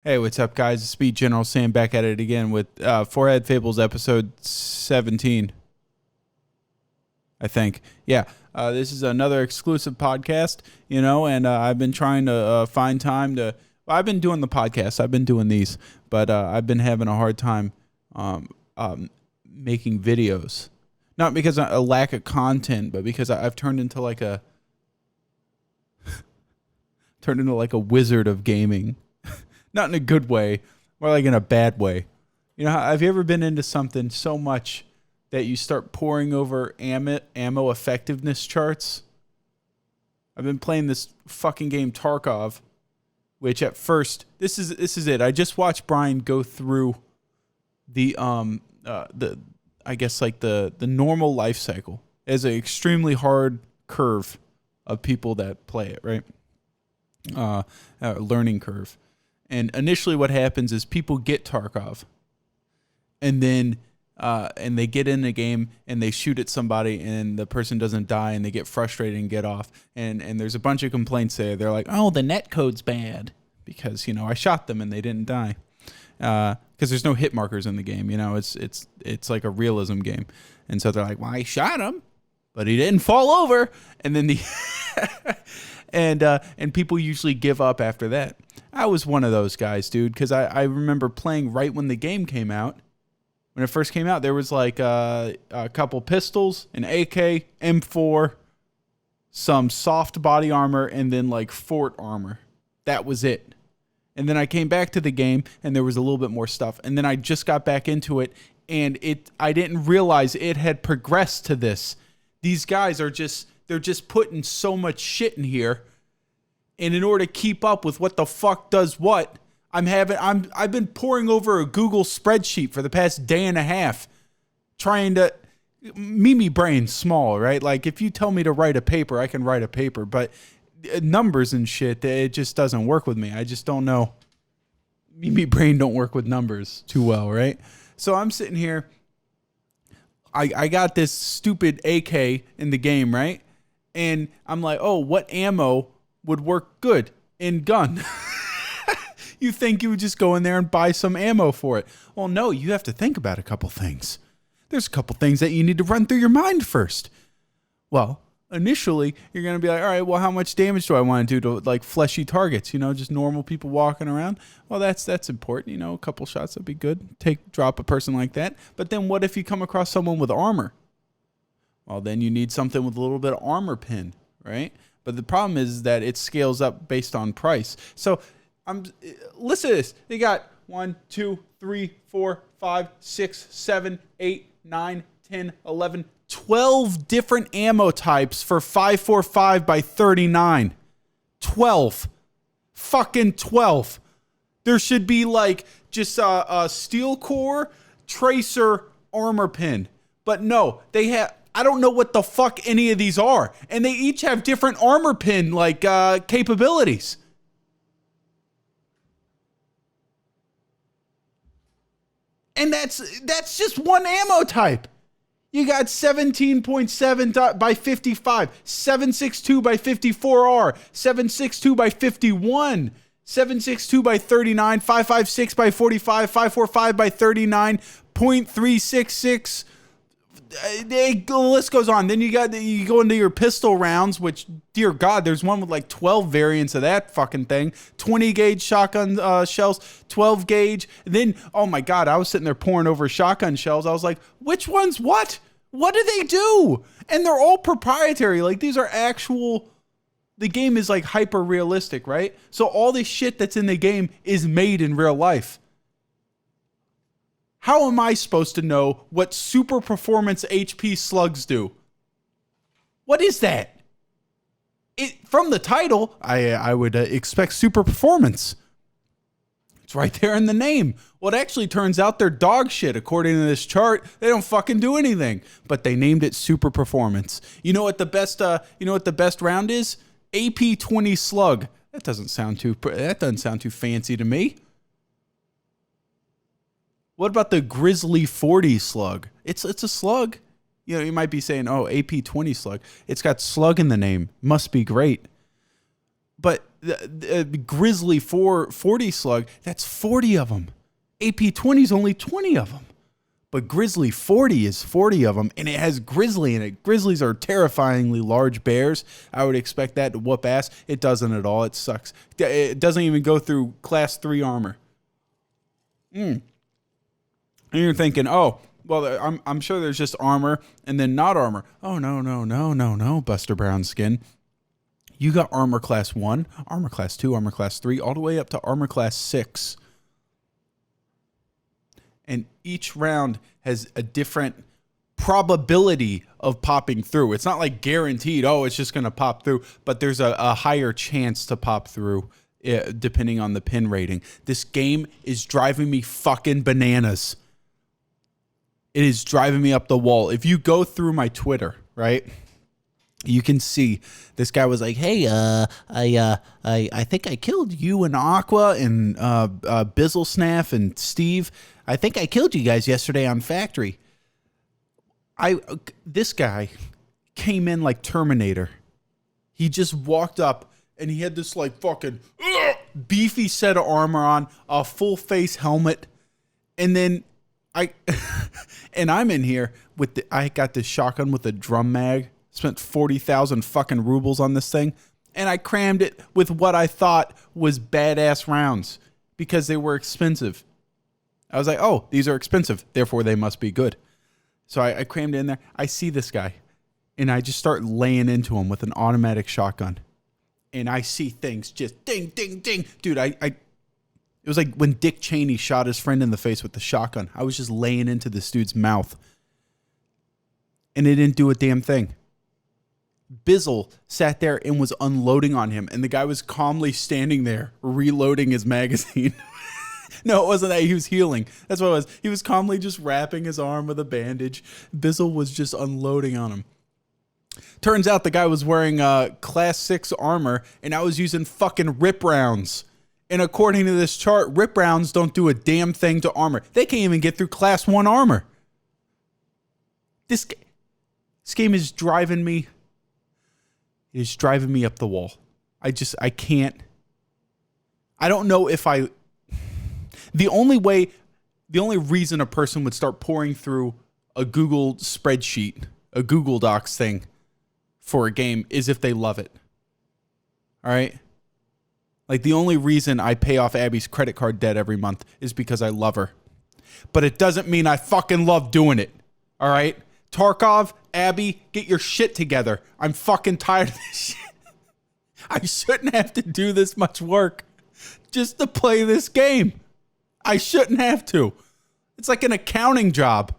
Hey, what's up, guys? Speed General Sam back at it again with Forehead Fables episode 17, I think. Yeah, this is another exclusive podcast, and I've been trying to find time to... Well, I've been doing the podcast. I've been doing these, but I've been having a hard time making videos. Not because of a lack of content, but because I've turned into like a... turned into like a wizard of gaming. Not in a good way, more like in a bad way. Have you ever been into something so much that you start poring over ammo effectiveness charts? I've been playing this fucking game Tarkov, which at first, this is it. I just watched Brian go through the I guess like the normal life cycle as an extremely hard curve of people that play it, right? Learning curve. And initially what happens is people get Tarkov and then and they get in a game and they shoot at somebody and the person doesn't die and they get frustrated and get off. And there's a bunch of complaints there. They're like, oh, the netcode's bad because, I shot them and they didn't die. Because there's no hit markers in the game. It's like a realism game. And so they're like, well, I shot him, but he didn't fall over. And then and people usually give up after that. I was one of those guys, dude, because I remember playing right when the game came out. When it first came out, there was like a couple pistols, an AK, M4, some soft body armor, and then like fort armor. That was it. And then I came back to the game, and there was a little bit more stuff. And then I just got back into it, and I didn't realize it had progressed to this. These guys they're just putting so much shit in here. And in order to keep up with what the fuck does what, I've been poring over a Google spreadsheet for the past day and a half, trying to... Mimi brain's small, right? Like, if you tell me to write a paper, I can write a paper. But numbers and shit, it just doesn't work with me. I just don't know. Mimi brain don't work with numbers too well, right? So I'm sitting here. I got this stupid AK in the game, right? And I'm like, oh, what ammo would work good in gun? You think you would just go in there and buy some ammo for it. Well, no, you have to think about a couple things. There's a couple things that you need to run through your mind first. Well, initially, you're going to be like, all right, well, how much damage do I want to do to like fleshy targets? Just normal people walking around. Well, that's important. A couple shots would be good. Drop a person like that. But then what if you come across someone with armor? Well, then you need something with a little bit of armor pin, right? But the problem is that it scales up based on price. So listen to this. They got 1, 2, 3, 4, 5, 6, 7, 8, 9, 10, 11, 12 different ammo types for 545 by 39. 12. Fucking 12. There should be like just a steel core, tracer, armor pin. But no, they have... I don't know what the fuck any of these are. And they each have different armor pin like capabilities. And that's just one ammo type. You got 17.7 by 55, 7.62 by 54R, 7.62 by 51, 7.62 by 39, 5.56 by 45, 5.45 by 39, .366. The list goes on. Then you go into your pistol rounds, which, dear God, there's one with like 12 variants of that fucking thing. 20 gauge shotgun shells, 12 gauge. Then, oh my God, I was sitting there pouring over shotgun shells. I was like, which one's what? What do they do? And they're all proprietary. Like, these are actual... The game is like hyper realistic, right? So all this shit that's in the game is made in real life. How am I supposed to know what super performance HP slugs do? What is that? From the title, I would expect super performance. It's right there in the name. Well, it actually turns out they're dog shit. According to this chart, they don't fucking do anything. But they named it super performance. You know what the best? Round is? AP-20 slug. That doesn't sound too fancy to me. What about the Grizzly 40 slug? It's a slug. You might be saying, oh, AP-20 slug. It's got slug in the name. Must be great. But the Grizzly 440 slug, that's 40 of them. AP20 is only 20 of them. But Grizzly 40 is 40 of them, and it has Grizzly in it. Grizzlies are terrifyingly large bears. I would expect that to whoop ass. It doesn't at all. It sucks. It doesn't even go through Class 3 armor. And you're thinking, oh, well, I'm sure there's just armor and then not armor. Oh, no, Buster Brown skin. You got armor class 1, armor class 2, armor class 3, all the way up to armor class 6. And each round has a different probability of popping through. It's not like guaranteed, oh, it's just going to pop through. But there's a higher chance to pop through depending on the pin rating. This game is driving me fucking bananas. It is driving me up the wall. If you go through my Twitter, right, you can see this guy was like, hey, I think I killed you and Aqua and Bizzlesnaff and Steve. I think I killed you guys yesterday on Factory. This guy came in like Terminator. He just walked up and he had this like fucking beefy set of armor on, a full face helmet, and then I'm in here with I got this shotgun with a drum mag. Spent 40,000 fucking rubles on this thing, and I crammed it with what I thought was badass rounds because they were expensive. I was like, oh, these are expensive, therefore they must be good. So I crammed it in there. I see this guy, and I just start laying into him with an automatic shotgun, and I see things just ding, ding, ding. Dude, it was like when Dick Cheney shot his friend in the face with the shotgun. I was just laying into this dude's mouth, and it didn't do a damn thing. Bizzle sat there and was unloading on him, and the guy was calmly standing there reloading his magazine. No, it wasn't that. He was healing. That's what it was. He was calmly just wrapping his arm with a bandage. Bizzle was just unloading on him. Turns out the guy was wearing class 6 armor, and I was using fucking rip rounds. And according to this chart, rip rounds don't do a damn thing to armor. They can't even get through class 1 armor. This game is driving me. It is driving me up the wall. I can't. I don't know if the only reason a person would start pouring through a Google spreadsheet, a Google Docs thing for a game is if they love it. All right? Like the only reason I pay off Abby's credit card debt every month is because I love her. But it doesn't mean I fucking love doing it. All right? Tarkov, Abby, get your shit together. I'm fucking tired of this shit. I shouldn't have to do this much work just to play this game. I shouldn't have to. It's like an accounting job.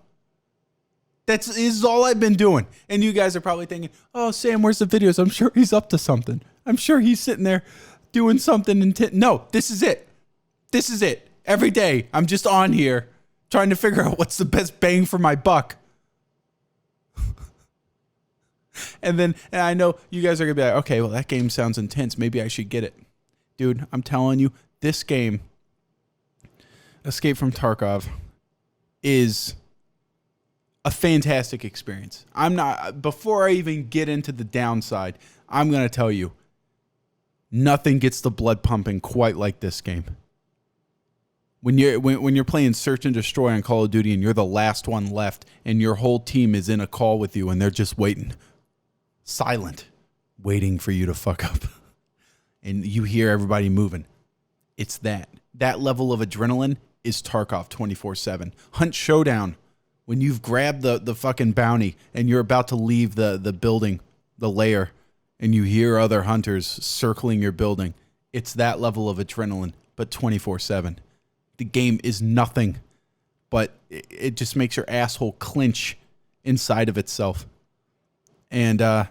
This is all I've been doing. And you guys are probably thinking, oh, Sam, where's the videos? I'm sure he's up to something. I'm sure he's sitting there doing something. No, this is it. This is it. Every day, I'm just on here trying to figure out what's the best bang for my buck. And I know you guys are going to be like, okay, well, that game sounds intense. Maybe I should get it. Dude, I'm telling you, this game, Escape from Tarkov, is a fantastic experience. Before I even get into the downside, I'm going to tell you, nothing gets the blood pumping quite like this game. When you're playing Search and Destroy on Call of Duty and you're the last one left and your whole team is in a call with you and they're just waiting. Silent, waiting for you to fuck up. And you hear everybody moving. It's that. That level of adrenaline is Tarkov 24/7. Hunt Showdown, when you've grabbed the fucking bounty and you're about to leave the building, the lair, and you hear other hunters circling your building. It's that level of adrenaline, but 24/7. The game is nothing, but it just makes your asshole clench inside of itself. And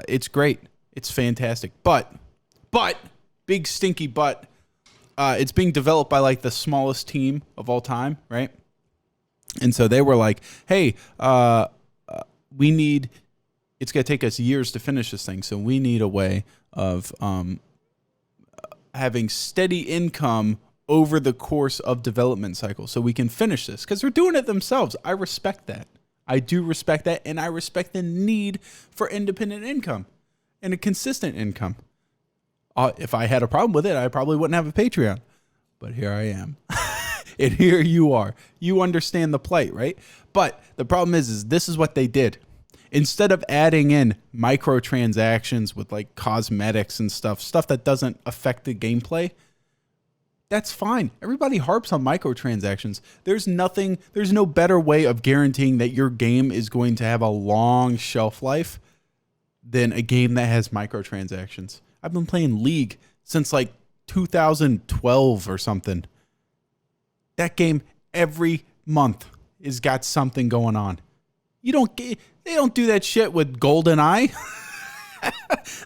it's great. It's fantastic. But, big stinky but, it's being developed by like the smallest team of all time, right? And so they were like, hey, we need, it's going to take us years to finish this thing. So we need a way of having steady income over the course of development cycle so we can finish this. Because they're doing it themselves. I respect that. I do respect that, and I respect the need for independent income and a consistent income. If I had a problem with it, I probably wouldn't have a Patreon. But here I am. And here you are. You understand the plight, right? But the problem is this is what they did. Instead of adding in microtransactions with like cosmetics and stuff that doesn't affect the gameplay, that's fine. Everybody harps on microtransactions. There's no better way of guaranteeing that your game is going to have a long shelf life than a game that has microtransactions. I've been playing League since like 2012 or something. That game every month has got something going on. They don't do that shit with GoldenEye.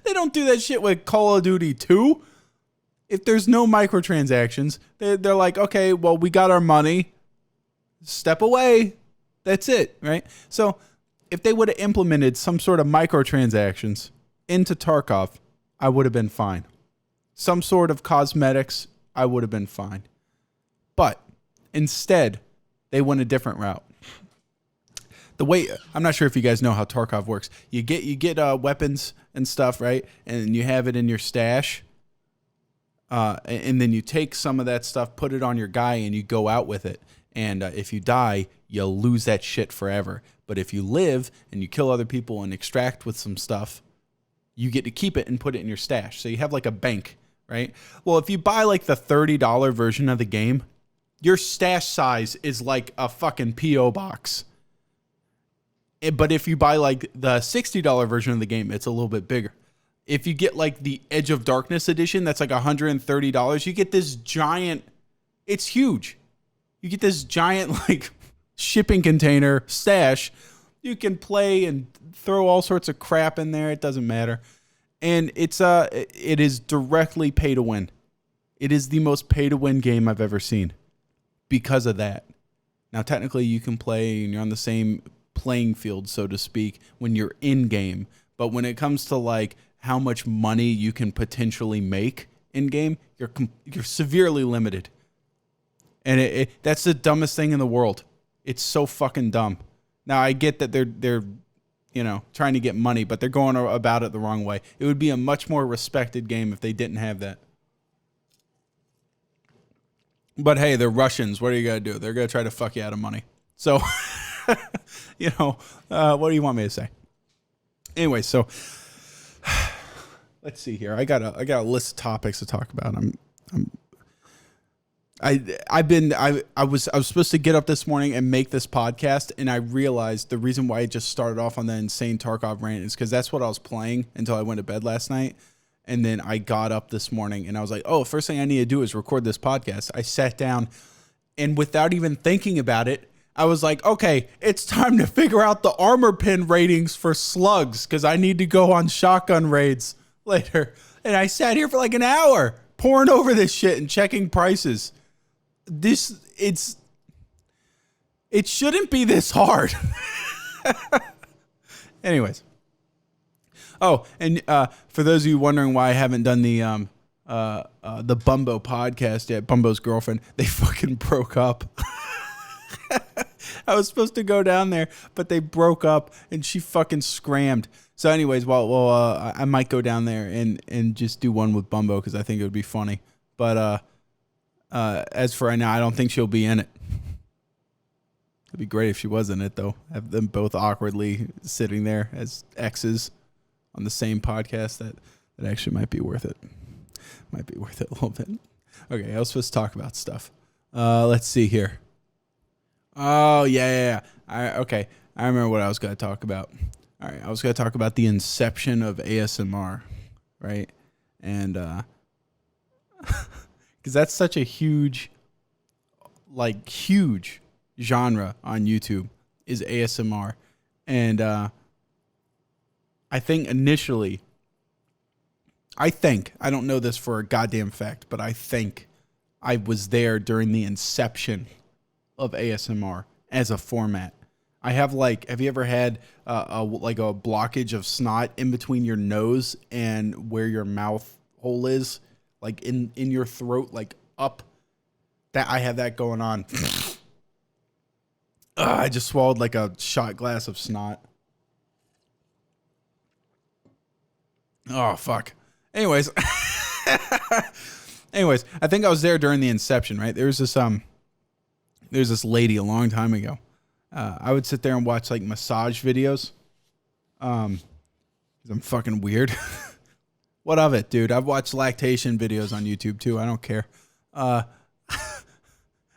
They don't do that shit with Call of Duty 2. If there's no microtransactions, they're like, okay, well, we got our money. Step away. That's it, right? So if they would have implemented some sort of microtransactions into Tarkov, I would have been fine. Some sort of cosmetics, I would have been fine. But instead, they went a different route. The way, I'm not sure if you guys know how Tarkov works. You get weapons and stuff, right? And you have it in your stash. And then you take some of that stuff, put it on your guy, and you go out with it. And if you die, you'll lose that shit forever. But if you live and you kill other people and extract with some stuff, you get to keep it and put it in your stash. So you have like a bank, right? Well, if you buy like the $30 version of the game, your stash size is like a fucking P.O. box. But if you buy like the $60 version of the game, it's a little bit bigger. If you get like the Edge of Darkness edition, that's like $130. You get this giant, it's huge. You get this giant like shipping container stash. You can play and throw all sorts of crap in there. It doesn't matter. And it is directly pay to win. It is the most pay to win game I've ever seen because of that. Now, technically you can play and you're on the same playing field, so to speak, when you're in game. But when it comes to like how much money you can potentially make in game, you're severely limited. And that's the dumbest thing in the world. It's so fucking dumb. Now I get that they're trying to get money, but they're going about it the wrong way. It would be a much more respected game if they didn't have that. But hey, they're Russians. What are you gonna do? They're gonna try to fuck you out of money. So, what do you want me to say? Anyway, so let's see here. I got a list of topics to talk about. I was supposed to get up this morning and make this podcast, and I realized the reason why I just started off on that insane Tarkov rant is because that's what I was playing until I went to bed last night. And then I got up this morning and I was like, oh, first thing I need to do is record this podcast. I sat down and without even thinking about it, I was like, okay, it's time to figure out the armor pin ratings for slugs because I need to go on shotgun raids later. And I sat here for like an hour pouring over this shit and checking prices. It shouldn't be this hard. Anyways. Oh, and for those of you wondering why I haven't done the Bumbo podcast yet, Bumbo's girlfriend, they fucking broke up. I was supposed to go down there, but they broke up and she fucking scrammed. So anyways, I might go down there and just do one with Bumbo because I think it would be funny. But as for right now, I don't think she'll be in it. It'd be great if she was in it, though. Have them both awkwardly sitting there as exes on the same podcast. That actually might be worth it. Might be worth it a little bit. Okay, I was supposed to talk about stuff. Let's see here. Oh, yeah. Okay, I remember what I was going to talk about. All right, I was going to talk about the inception of ASMR, right? And because that's such a huge genre on YouTube is ASMR. And I think initially, I don't know this for a goddamn fact, but I think I was there during the inception of ASMR as a format. I have you ever had a blockage of snot in between your nose and where your mouth hole is, like in your throat, like up? That I have that going on. I just swallowed like a shot glass of snot. Oh fuck. Anyways, Anyways, I think I was there during the inception, right? There's this lady a long time ago. I would sit there and watch like massage videos. 'Cause I'm fucking weird. What of it, dude? I've watched lactation videos on YouTube too. I don't care.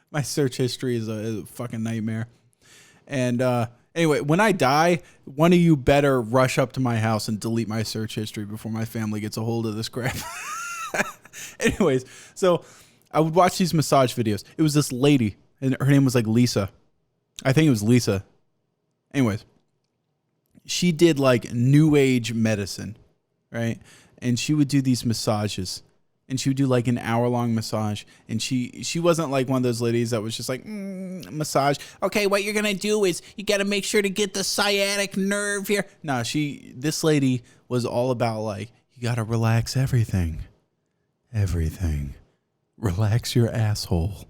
My search history is a fucking nightmare. And anyway, when I die, one of you better rush up to my house and delete my search history before my family gets a hold of this crap. Anyways, so I would watch these massage videos. It was this lady, and her name was like Lisa. I think it was Lisa. Anyways, she did like new age medicine, right? And she would do these massages. And she would do like an hour-long massage. And she wasn't like one of those ladies that was just like, massage. Okay, what you're going to do is you got to make sure to get the sciatic nerve here. No, this lady was all about like, you got to relax everything. Everything. Relax your asshole.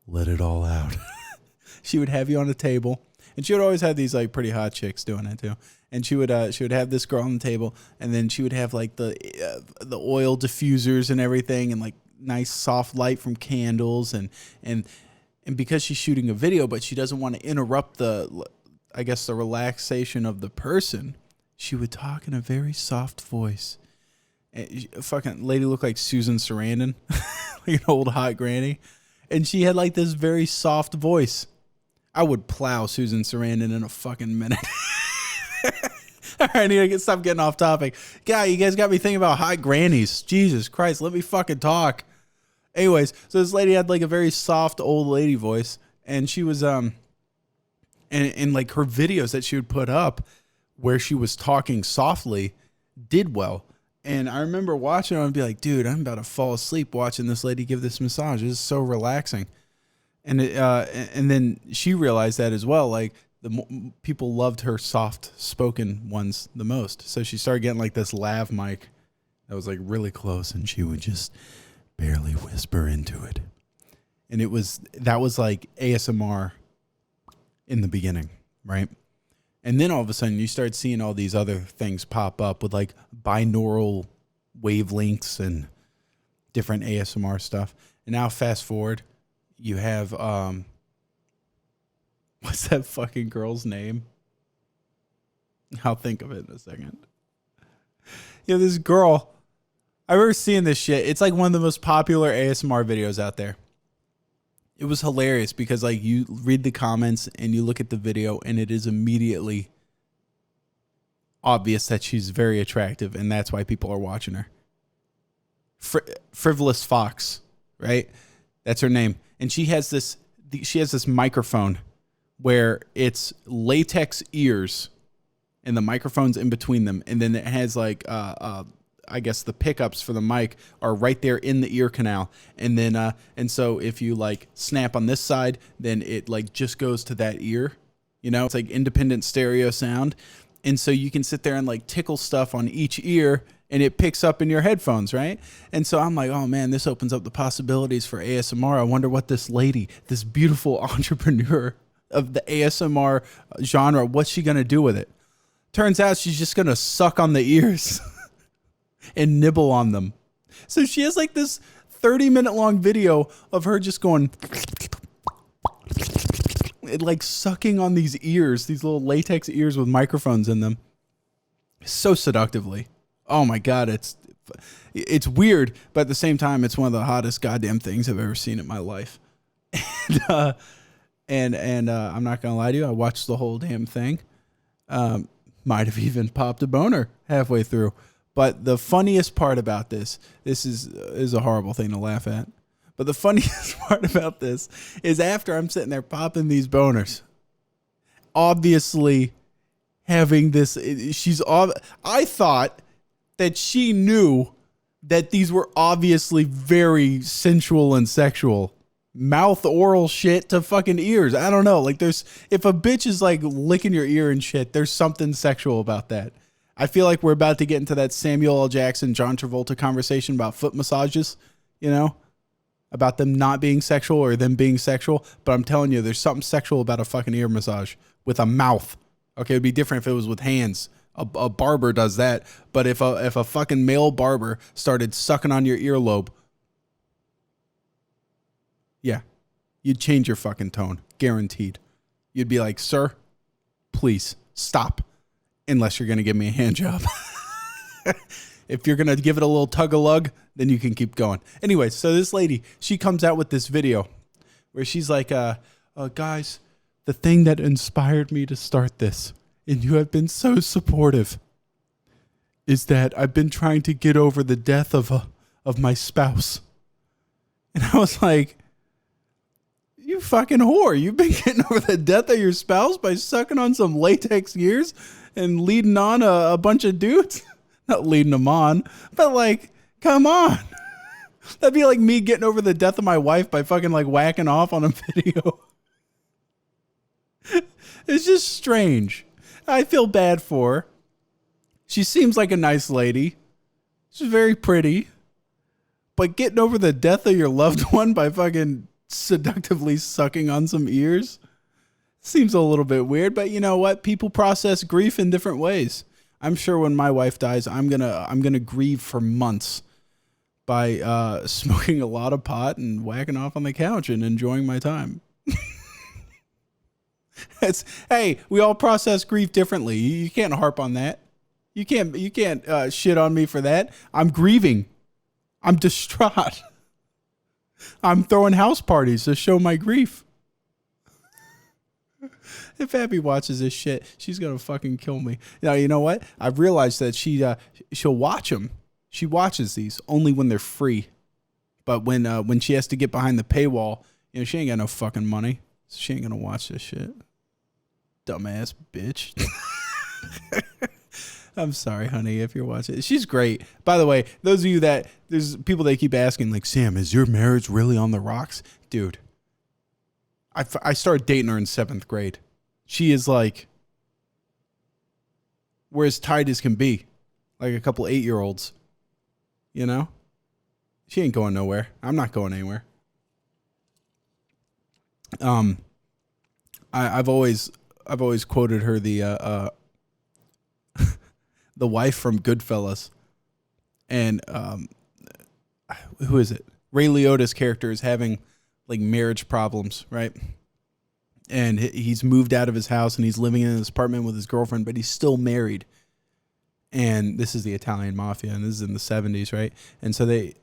Let it all out. She would have you on a table. And she would always have these like pretty hot chicks doing it too. And she would have this girl on the table, and then she would have like the oil diffusers and everything, and like nice soft light from candles, and because she's shooting a video, but she doesn't want to interrupt the relaxation of the person, she would talk in a very soft voice. And fucking lady looked like Susan Sarandon, like an old hot granny, and she had like this very soft voice. I would plow Susan Sarandon in a fucking minute. All right, I need to stop getting off topic. God, you guys got me thinking about hot grannies. Jesus Christ, let me fucking talk. Anyways, so this lady had like a very soft old lady voice, and she was and like her videos that she would put up where she was talking softly did well. And I remember watching her and be like, dude, I'm about to fall asleep watching this lady give this massage. This is so relaxing. And and then she realized that as well, like people loved her soft-spoken ones the most. So she started getting like this lav mic that was like really close, and she would just barely whisper into it. And that was like ASMR in the beginning, right? And then all of a sudden you start seeing all these other things pop up with like binaural wavelengths and different ASMR stuff. And now fast forward, you have what's that fucking girl's name? I'll think of it in a second. Yeah, this girl. I remember seeing this shit. It's like one of the most popular ASMR videos out there. It was hilarious because like you read the comments and you look at the video and it is immediately obvious that she's very attractive, and that's why people are watching her. Frivolous Fox, right? That's her name. And she has this microphone where it's latex ears and the microphone's in between them. And then it has like, I guess the pickups for the mic are right there in the ear canal. And then, and so if you like snap on this side, then it like just goes to that ear, you know, it's like independent stereo sound. And so you can sit there and like tickle stuff on each ear, and it picks up in your headphones, right? And so I'm like, oh man, this opens up the possibilities for ASMR. I wonder what this lady, this beautiful entrepreneur of the ASMR genre, what's she gonna do with it? Turns out she's just gonna suck on the ears and nibble on them. So she has like this 30-minute long video of her just going like sucking on these ears, these little latex ears with microphones in them, so seductively. Oh my God, it's weird, but at the same time, it's one of the hottest goddamn things I've ever seen in my life. And I'm not gonna lie to you, I watched the whole damn thing. Might have even popped a boner halfway through. But the funniest part about this is a horrible thing to laugh at. But the funniest part about this is after I'm sitting there popping these boners, obviously having this, I thought that she knew that these were obviously very sensual and sexual. Mouth oral shit to fucking ears. I don't know. Like if a bitch is like licking your ear and shit, there's something sexual about that. I feel like we're about to get into that Samuel L. Jackson, John Travolta conversation about foot massages, you know, about them not being sexual or them being sexual. But I'm telling you, there's something sexual about a fucking ear massage with a mouth. Okay, it'd be different if it was with hands. A barber does that. But if a fucking male barber started sucking on your earlobe, yeah, you'd change your fucking tone. Guaranteed. You'd be like, sir, please stop. Unless you're going to give me a hand job. If you're going to give it a little tug-a-lug, then you can keep going. Anyway, so this lady, she comes out with this video where she's like, guys, the thing that inspired me to start this, and you have been so supportive, is that I've been trying to get over the death of my spouse. And I was like, you fucking whore. You've been getting over the death of your spouse by sucking on some latex gears and leading on a bunch of dudes? Not leading them on, but like, come on. That'd be like me getting over the death of my wife by fucking like whacking off on a video. It's just strange. I feel bad for her. She seems like a nice lady. She's very pretty. But getting over the death of your loved one by fucking seductively sucking on some ears seems a little bit weird, but you know what? People process grief in different ways. I'm sure when my wife dies, I'm gonna grieve for months by smoking a lot of pot and whacking off on the couch and enjoying my time. Hey, we all process grief differently. You can't harp on that. You can't shit on me for that. I'm grieving. I'm distraught. I'm throwing house parties to show my grief. If Abby watches this shit, she's gonna fucking kill me. Now, you know what? I've realized that she'll watch them. She watches these only when they're free. But when she has to get behind the paywall, you know, she ain't got no fucking money. So she ain't gonna watch this shit. Dumbass bitch. I'm sorry, honey, if you're watching. She's great. By the way, those of you there's people that keep asking, like, Sam, is your marriage really on the rocks? Dude, I started dating her in 7th grade. She is like, we're as tight as can be. Like a couple 8-year-olds. You know? She ain't going nowhere. I'm not going anywhere. I've always quoted her the wife from Goodfellas, and who is it? Ray Liotta's character is having like marriage problems, right? And he's moved out of his house and he's living in his apartment with his girlfriend, but he's still married. And this is the Italian mafia, and this is in the 70s, right? And so the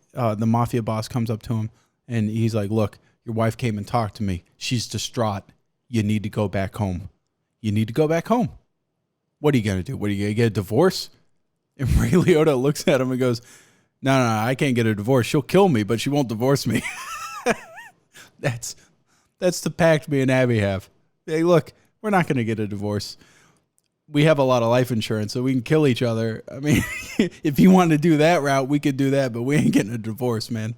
mafia boss comes up to him and he's like, "Look, your wife came and talked to me. She's distraught. You need to go back home. You need to go back home. What are you going to do? What are you going to get a divorce?" And Ray Liotta looks at him and goes, No, I can't get a divorce. She'll kill me, but she won't divorce me. That's the pact me and Abby have. Hey, look, we're not going to get a divorce. We have a lot of life insurance, so we can kill each other. I mean, if you want to do that route, we could do that, but we ain't getting a divorce, man.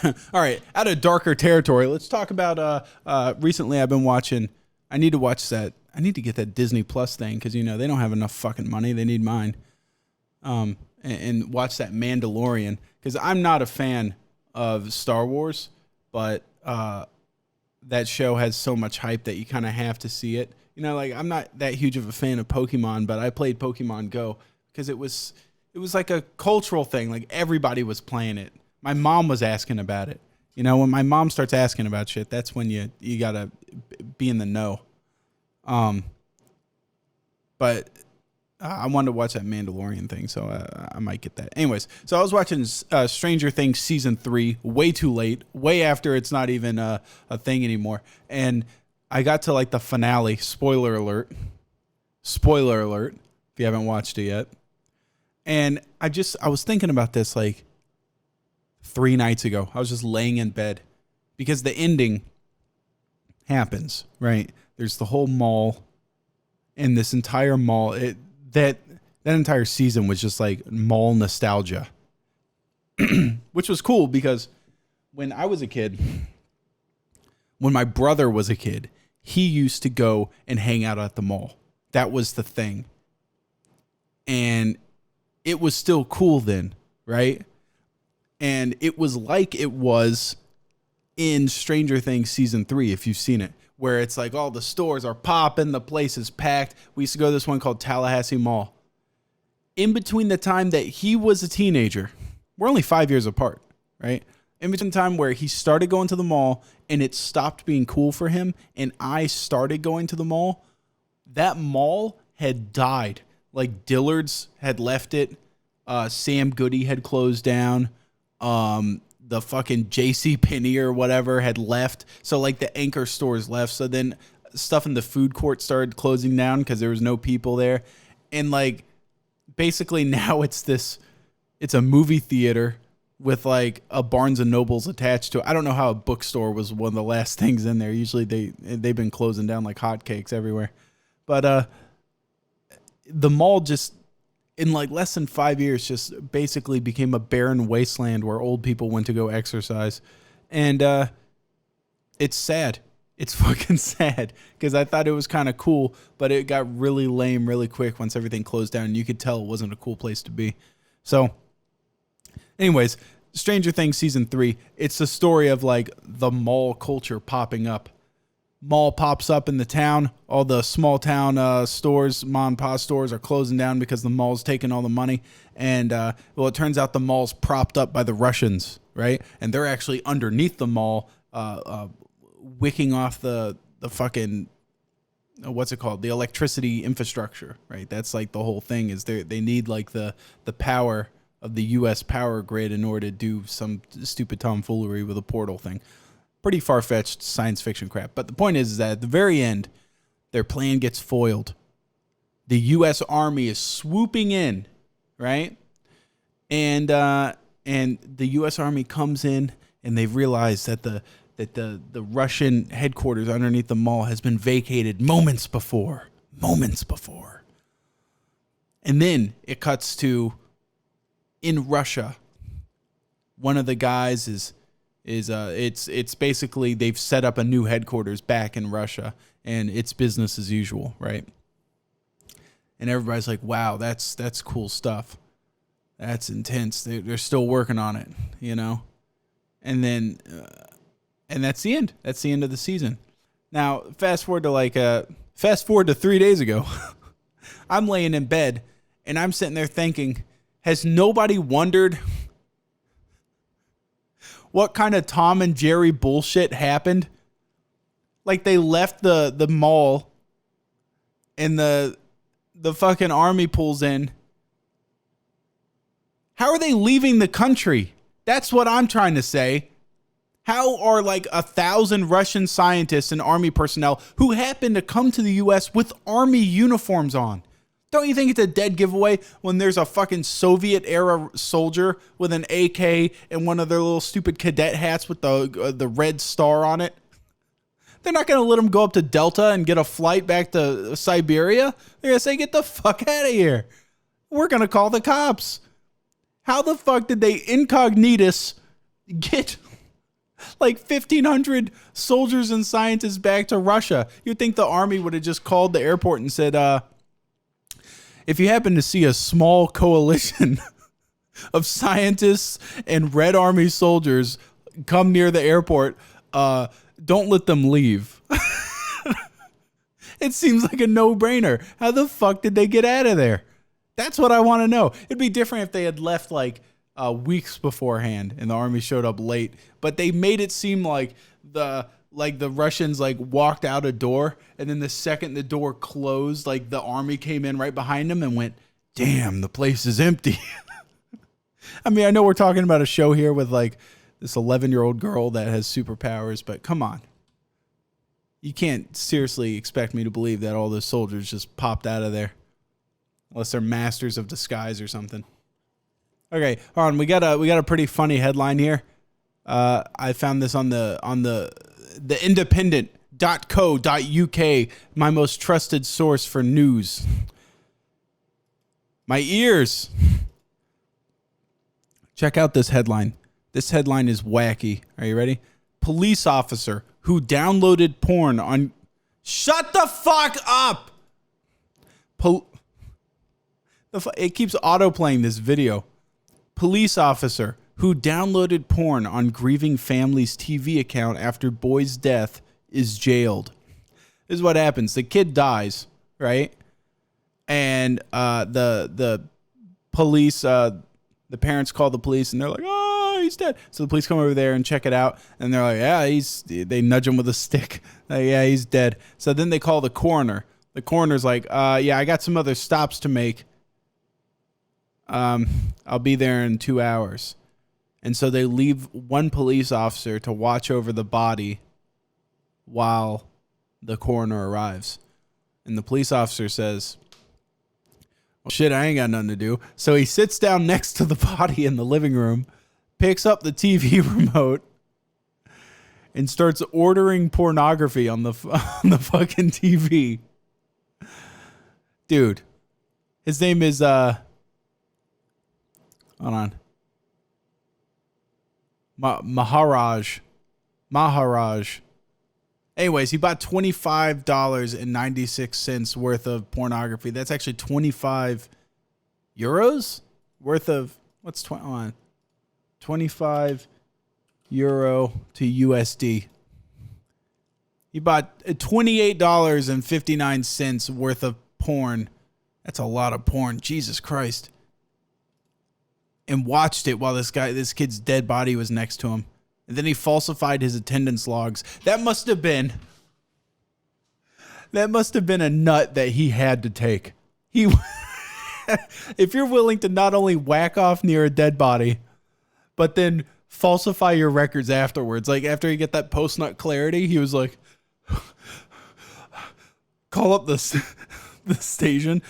All right, out of darker territory, let's talk about recently I've been watching. I need to watch that. I need to get that Disney Plus thing because, you know, they don't have enough fucking money. They need mine. And watch that Mandalorian because I'm not a fan of Star Wars, but that show has so much hype that you kind of have to see it. You know, like I'm not that huge of a fan of Pokemon, but I played Pokemon Go because it was like a cultural thing. Like everybody was playing it. My mom was asking about it. You know, when my mom starts asking about shit, that's when you gotta be in the know. But I wanted to watch that Mandalorian thing, so I might get that. Anyways, so I was watching Stranger Things Season 3 way too late, way after it's not even a thing anymore. And I got to like the finale. Spoiler alert. Spoiler alert, if you haven't watched it yet. And I was thinking about this like 3 nights ago. I was just laying in bed because the ending happens, right? There's the whole mall and this entire mall. That entire season was just like mall nostalgia, which was cool because when I was a kid, when my brother was a kid, he used to go and hang out at the mall. That was the thing. And it was still cool then, right? And it was like it was in Stranger Things Season 3, if you've seen it, where it's like all the stores are popping, the place is packed. We used to go to this one called Tallahassee Mall. In between the time that he was a teenager, we're only 5 years apart, right? In between the time where he started going to the mall and it stopped being cool for him and I started going to the mall, that mall had died. Like Dillard's had left it. Sam Goody had closed down. The fucking JCPenney or whatever had left. So like the anchor stores left. So then stuff in the food court started closing down because there was no people there. And like basically now it's a movie theater with like a Barnes and Nobles attached to it. I don't know how a bookstore was one of the last things in there. Usually they've been closing down like hotcakes everywhere. But the mall just in like less than 5 years just basically became a barren wasteland where old people went to go exercise. And it's sad. It's fucking sad because I thought it was kind of cool, but it got really lame really quick once everything closed down. And you could tell it wasn't a cool place to be. So anyways, Stranger Things season 3, it's the story of like the mall culture popping up. Mall pops up in the town. All the small town stores, mom and pop stores are closing down because the mall's taking all the money. And well, it turns out the mall's propped up by the Russians, right? And they're actually underneath the mall, wicking off the fucking, what's it called? The electricity infrastructure, right? That's like the whole thing is they need like the power of the U.S. power grid in order to do some stupid tomfoolery with a portal thing. Pretty far-fetched science fiction crap. But the point is that at the very end, their plan gets foiled. The U.S. Army is swooping in, right? And the U.S. Army comes in, and they've realized that the Russian headquarters underneath the mall has been vacated moments before. And then it cuts to in Russia. One of the guys is it's basically they've set up a new headquarters back in Russia and it's business as usual, right? And everybody's like, wow, that's cool stuff. That's intense. They're still working on it, you know? And then, and that's the end. That's the end of the season. Now, fast forward to 3 days ago. I'm laying in bed and I'm sitting there thinking, has nobody wondered what kind of Tom and Jerry bullshit happened? Like they left the mall and the fucking army pulls in. How are they leaving the country? That's what I'm trying to say. How are like 1,000 Russian scientists and army personnel who happen to come to the U.S. with army uniforms on? Don't you think it's a dead giveaway when there's a fucking Soviet-era soldier with an AK and one of their little stupid cadet hats with the red star on it? They're not going to let them go up to Delta and get a flight back to Siberia. They're going to say, get the fuck out of here. We're going to call the cops. How the fuck did they incognitus get like 1,500 soldiers and scientists back to Russia? You'd think the army would have just called the airport and said, if you happen to see a small coalition of scientists and Red Army soldiers come near the airport, don't let them leave. It seems like a no-brainer. How the fuck did they get out of there? That's what I want to know. It'd be different if they had left like weeks beforehand and the army showed up late, but they made it seem like the Russians like walked out a door and then the second the door closed, like the army came in right behind them and went, damn, the place is empty. I mean, I know we're talking about a show here with like this 11-year-old girl that has superpowers, but come on. You can't seriously expect me to believe that all those soldiers just popped out of there. Unless they're masters of disguise or something. Okay, hold on. We got a pretty funny headline here. I found this on the independent.co.uk, my most trusted source for news. My ears. Check out this headline. This headline is wacky. Are you ready? Police officer who downloaded porn on... Shut the fuck up! It keeps autoplaying this video. Police officer who downloaded porn on grieving family's TV account after boy's death is jailed. This is what happens. The kid dies, right? And the police, the parents call the police, and they're like, "Oh, he's dead." So the police come over there and check it out, and they're like, "Yeah, they nudge him with a stick. Like, yeah, he's dead." So then they call the coroner. The coroner's like, "Yeah, I got some other stops to make. I'll be there in 2 hours." And so they leave one police officer to watch over the body while the coroner arrives. And the police officer says, "Well, shit, I ain't got nothing to do." So he sits down next to the body in the living room, picks up the TV remote, and starts ordering pornography on the fucking TV. Dude, his name is hold on, Maharaj. Anyways, he bought $25.96 worth of pornography. That's actually 25 euros worth of, what's 25 euro to USD. He bought $28.59 worth of porn. That's a lot of porn. Jesus Christ. And watched it while this kid's dead body was next to him. And then he falsified his attendance logs. That must have been a nut that he had to take. If you're willing to not only whack off near a dead body, but then falsify your records afterwards, like after you get that post-nut clarity, he was like, call up the station.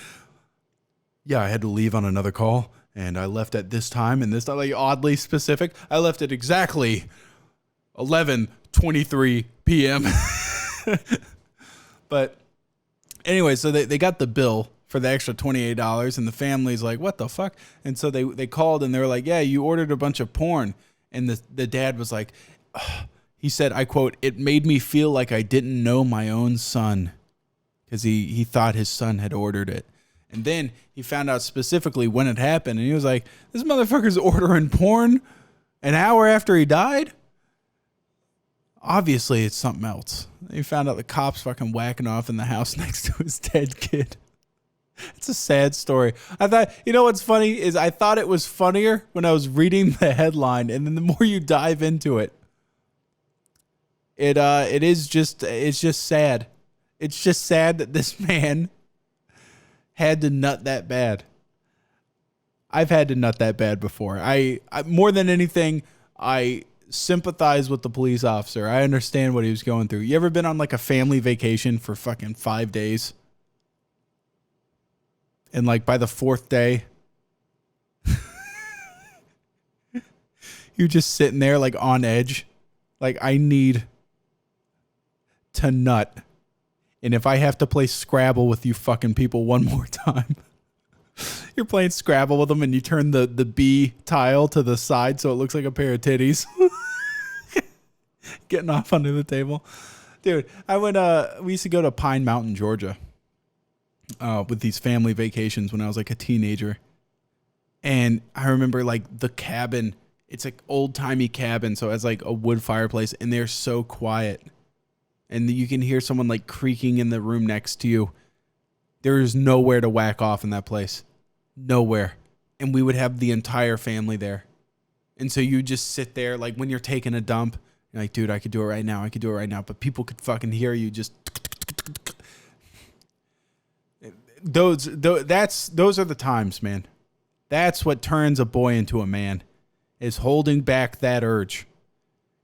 Yeah, I had to leave on another call, and I left at this time and this time, like oddly specific. I left at exactly 11:23 p.m. But anyway, so they got the bill for the extra $28, and the family's like, "What the fuck?" And so they called, and they were like, "Yeah, you ordered a bunch of porn." And the dad was like, he said, I quote, "It made me feel like I didn't know my own son," because he thought his son had ordered it. And then he found out specifically when it happened, and he was like, "This motherfucker's ordering porn an hour after he died? Obviously, it's something else." He found out the cops fucking whacking off in the house next to his dead kid. It's a sad story. I thought, you know what's funny is I thought it was funnier when I was reading the headline, and then the more you dive into it, it's just sad. It's just sad that this man had to nut that bad. I've had to nut that bad before. I more than anything, I sympathize with the police officer. I understand what he was going through. You ever been on like a family vacation for fucking 5 days? And like by the fourth day, you're just sitting there like on edge. Like, I need to nut. And if I have to play Scrabble with you fucking people one more time, you're playing Scrabble with them and you turn the B tile to the side so it looks like a pair of titties. Getting off under the table. Dude, we used to go to Pine Mountain, Georgia. With these family vacations when I was like a teenager. And I remember like the cabin, it's like old timey cabin. So it has like a wood fireplace and they're so quiet. And you can hear someone like creaking in the room next to you. There is nowhere to whack off in that place. Nowhere. And we would have the entire family there. And so you just sit there like when you're taking a dump, you're like, dude, I could do it right now. I could do it right now. But people could fucking hear you just. Those are the times, man. That's what turns a boy into a man, is holding back that urge.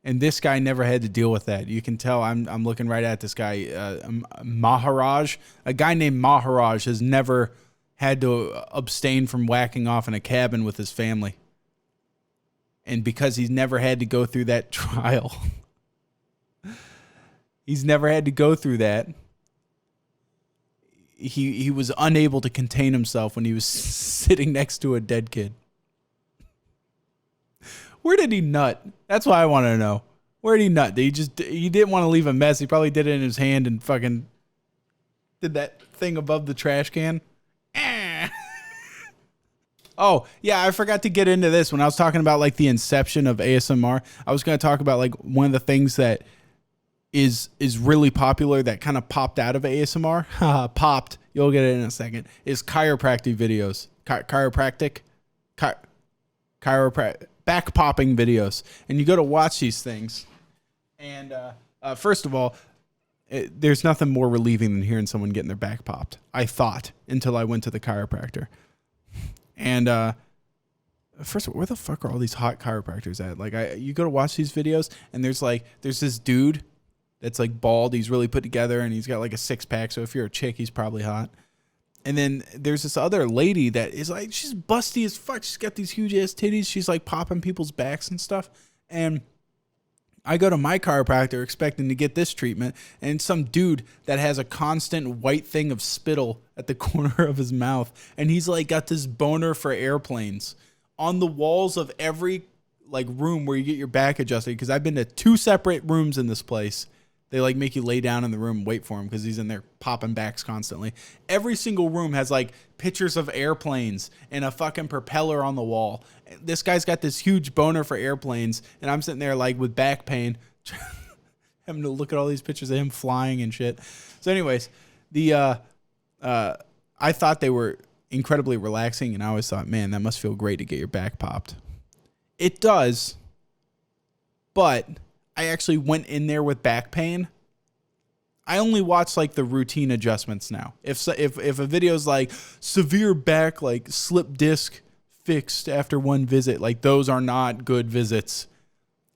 And this guy never had to deal with that. You can tell I'm looking right at this guy, Maharaj. A guy named Maharaj has never had to abstain from whacking off in a cabin with his family. And because he's never had to go through that trial, he's never had to go through that. He was unable to contain himself when he was sitting next to a dead kid. Where did he nut? That's what I want to know. Where did he nut? He didn't want to leave a mess. He probably did it in his hand and fucking did that thing above the trash can. Oh, yeah, I forgot to get into this when I was talking about like the inception of ASMR. I was going to talk about like one of the things that is really popular that kind of popped out of ASMR. Popped. You'll get it in a second. Is chiropractic videos. Chiropractic back popping videos. And you go to watch these things. And first of all, there's nothing more relieving than hearing someone getting their back popped. I thought until I went to the chiropractor. And first of all, where the fuck are all these hot chiropractors at? Like, you go to watch these videos, and there's this dude that's like bald. He's really put together, and he's got like a 6-pack. So if you're a chick, he's probably hot. And then there's this other lady that is like, she's busty as fuck. She's got these huge ass titties. She's like popping people's backs and stuff. And I go to my chiropractor expecting to get this treatment, and some dude that has a constant white thing of spittle at the corner of his mouth, and he's like got this boner for airplanes on the walls of every like room where you get your back adjusted. Because I've been to 2 separate rooms in this place. They like make you lay down in the room and wait for him because he's in there popping backs constantly. Every single room has like pictures of airplanes and a fucking propeller on the wall. This guy's got this huge boner for airplanes, and I'm sitting there like with back pain, having to look at all these pictures of him flying and shit. So anyways, I thought they were incredibly relaxing, and I always thought, man, that must feel great to get your back popped. It does, but I actually went in there with back pain. I only watch like the routine adjustments now. If a video's like severe back, like slip disc fixed after one visit, like those are not good visits.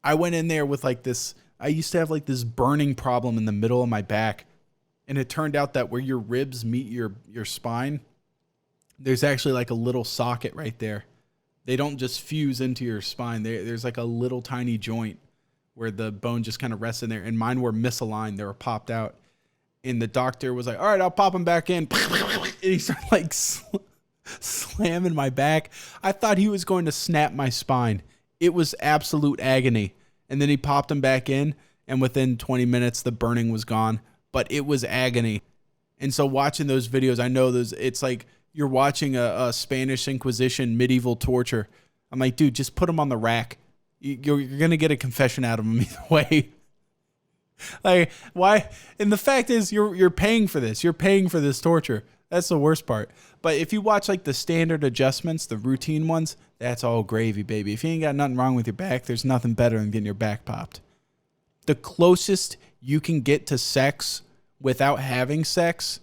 I went in there with like this, I used to have like this burning problem in the middle of my back. And it turned out that where your ribs meet your spine, there's actually like a little socket right there. They don't just fuse into your spine. There's like a little tiny joint where the bone just kind of rests in there. And mine were misaligned. They were popped out. And the doctor was like, all right, I'll pop them back in. And he started like slamming my back. I thought he was going to snap my spine. It was absolute agony. And then he popped them back in. And within 20 minutes, the burning was gone. But it was agony. And so watching those videos, I know it's like you're watching a Spanish Inquisition medieval torture. I'm like, dude, just put them on the rack. You're going to get a confession out of them either way. Like, why? And the fact is, you're paying for this. You're paying for this torture. That's the worst part. But if you watch like the standard adjustments, the routine ones, that's all gravy, baby. If you ain't got nothing wrong with your back, there's nothing better than getting your back popped. The closest you can get to sex without having sex,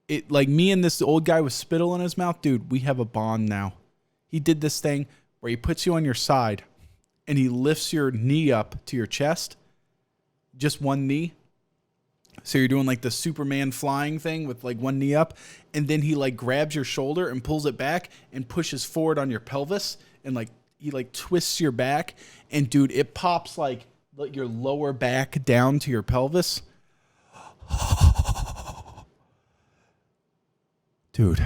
it like me and this old guy with spittle in his mouth, dude, we have a bond now. He did this thing where he puts you on your side and he lifts your knee up to your chest, just one knee. So you're doing like the Superman flying thing with like one knee up, and then he like grabs your shoulder and pulls it back and pushes forward on your pelvis, and like he like twists your back, and dude, it pops like your lower back down to your pelvis. Dude,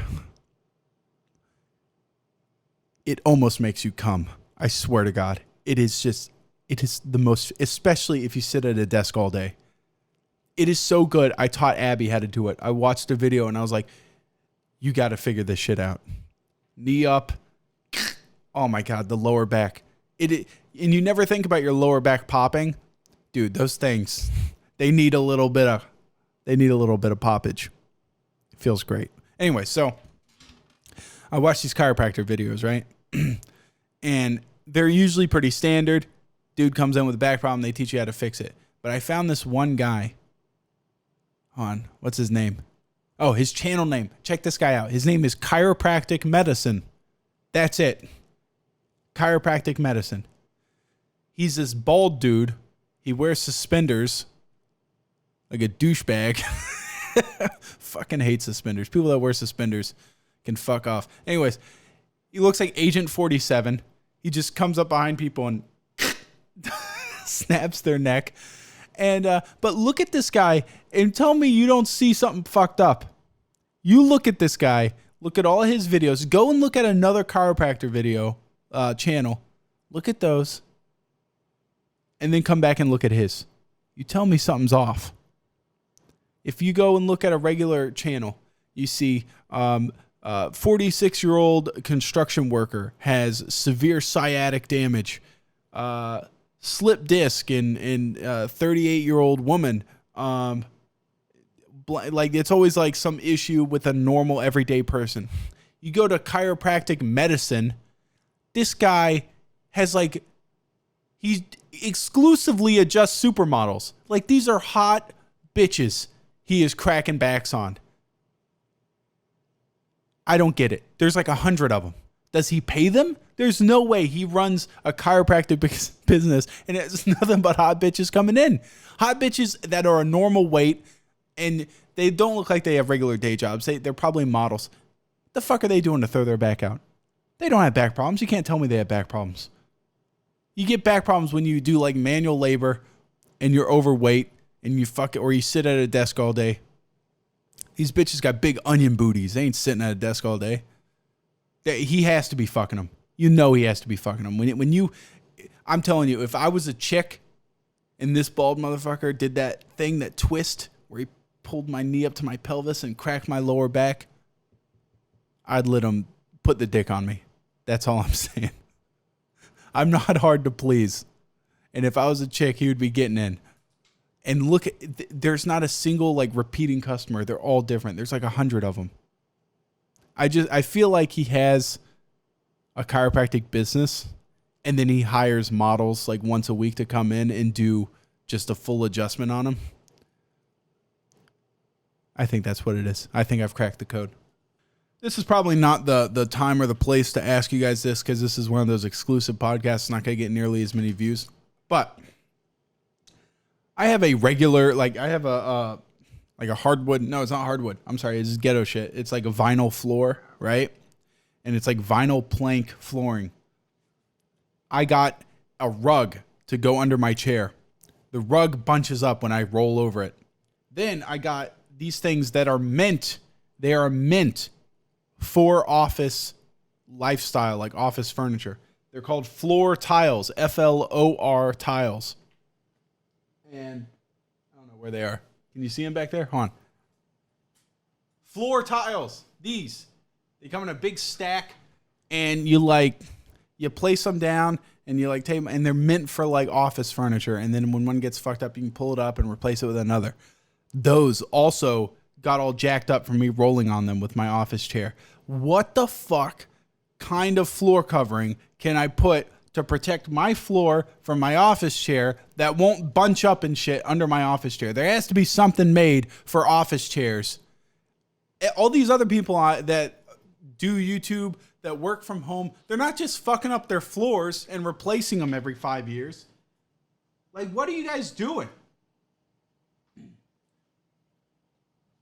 it almost makes you come. I swear to God. It is the most, especially if you sit at a desk all day. It is so good. I taught Abby how to do it. I watched a video and I was like, you got to figure this shit out. Knee up. Oh my God, the lower back. And you never think about your lower back popping. Dude, those things, they need a little bit of poppage. It feels great. Anyway, so I watch these chiropractor videos, right? And they're usually pretty standard. Dude comes in with a back problem. They teach you how to fix it. But I found this one guy. Hold on. What's his name? Oh, his channel name. Check this guy out. His name is Chiropractic Medicine. That's it. Chiropractic Medicine. He's this bald dude. He wears suspenders like a douchebag. Fucking hate suspenders. People that wear suspenders can fuck off. Anyways, he looks like Agent 47. He just comes up behind people and snaps their neck. And but look at this guy and tell me you don't see something fucked up. You look at this guy, look at all his videos, go and look at another chiropractor video channel. Look at those. And then come back and look at his. You tell me something's off. If you go and look at a regular channel, you see 46-year-old construction worker has severe sciatic damage. slip disc and 38-year-old woman. Like it's always like some issue with a normal everyday person. You go to chiropractic medicine, this guy has like, he exclusively adjusts supermodels. Like these are hot bitches he is cracking backs on. I don't get it. There's like 100 of them. Does he pay them? There's no way he runs a chiropractic business and it's nothing but hot bitches coming in. Hot bitches that are a normal weight and they don't look like they have regular day jobs. They're probably models. The fuck are they doing to throw their back out? They don't have back problems. You can't tell me they have back problems. You get back problems when you do like manual labor and you're overweight and you or you sit at a desk all day. These bitches got big onion booties. They ain't sitting at a desk all day. He has to be fucking them. You know he has to be fucking them. I'm telling you, if I was a chick and this bald motherfucker did that thing, that twist where he pulled my knee up to my pelvis and cracked my lower back, I'd let him put the dick on me. That's all I'm saying. I'm not hard to please. And if I was a chick, he would be getting in. And look, there's not a single like repeating customer. They're all different. There's like 100 of them. I feel like he has a chiropractic business and then he hires models like once a week to come in and do just a full adjustment on them. I think that's what it is. I think I've cracked the code. This is probably not the time or the place to ask you guys this because this is one of those exclusive podcasts. It's not going to get nearly as many views. But I have a regular, like I have a hardwood. No, it's not hardwood. I'm sorry. It's ghetto shit. It's like a vinyl floor, right? And it's like vinyl plank flooring. I got a rug to go under my chair. The rug bunches up when I roll over it. Then I got these things that are meant for office lifestyle, like office furniture. They're called floor tiles, FLOR tiles. And I don't know where they are. Can you see them back there? Hold on. Floor tiles. These. They come in a big stack and you place them down and you like take them and they're meant for like office furniture. And then when one gets fucked up, you can pull it up and replace it with another. Those also got all jacked up from me rolling on them with my office chair. What the fuck kind of floor covering can I put to protect my floor from my office chair that won't bunch up and shit under my office chair? There has to be something made for office chairs. All these other people that do YouTube, that work from home, they're not just fucking up their floors and replacing them every 5 years. Like, what are you guys doing?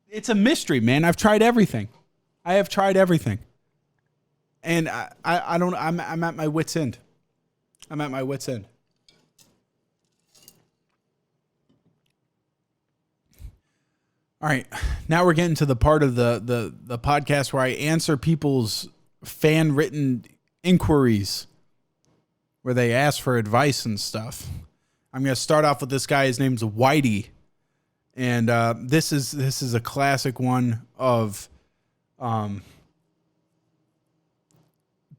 It's a mystery, man. I've tried everything. I have tried everything. And I'm at my wit's end. I'm at my wit's end. All right. Now we're getting to the part of the podcast where I answer people's fan-written inquiries where they ask for advice and stuff. I'm going to start off with this guy. His name's Whitey. And this is a classic one of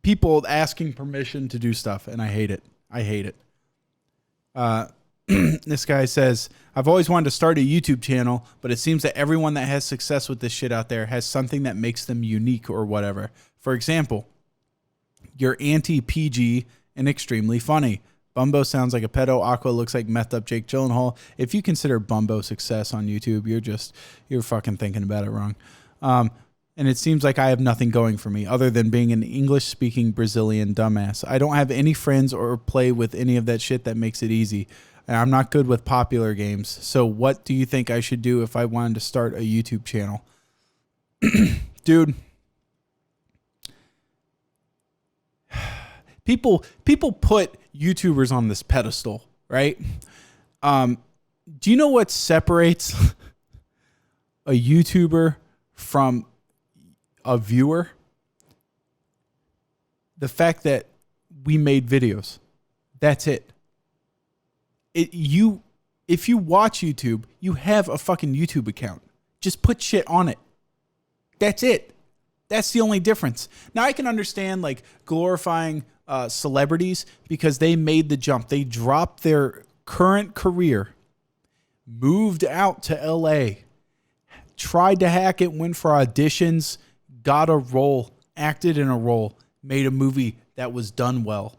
people asking permission to do stuff, and I hate it. I hate it. This guy says, I've always wanted to start a YouTube channel, but it seems that everyone that has success with this shit out there has something that makes them unique or whatever. For example, you're anti-PG and extremely funny. Bumbo sounds like a pedo. Aqua looks like methed up Jake Gyllenhaal. If you consider Bumbo success on YouTube, you're fucking thinking about it wrong. And it seems like I have nothing going for me other than being an English-speaking Brazilian dumbass. I don't have any friends or play with any of that shit that makes it easy. And I'm not good with popular games. So what do you think I should do if I wanted to start a YouTube channel? Dude. People put YouTubers on this pedestal, right? Do you know what separates a YouTuber from a viewer? The fact that we made videos. That's it. If you watch YouTube, you have a fucking YouTube account. Just put shit on it. That's it. That's the only difference. Now I can understand like glorifying celebrities because they made the jump. They dropped their current career, moved out to LA, tried to hack it, went for auditions, got a role, acted in a role, made a movie that was done well.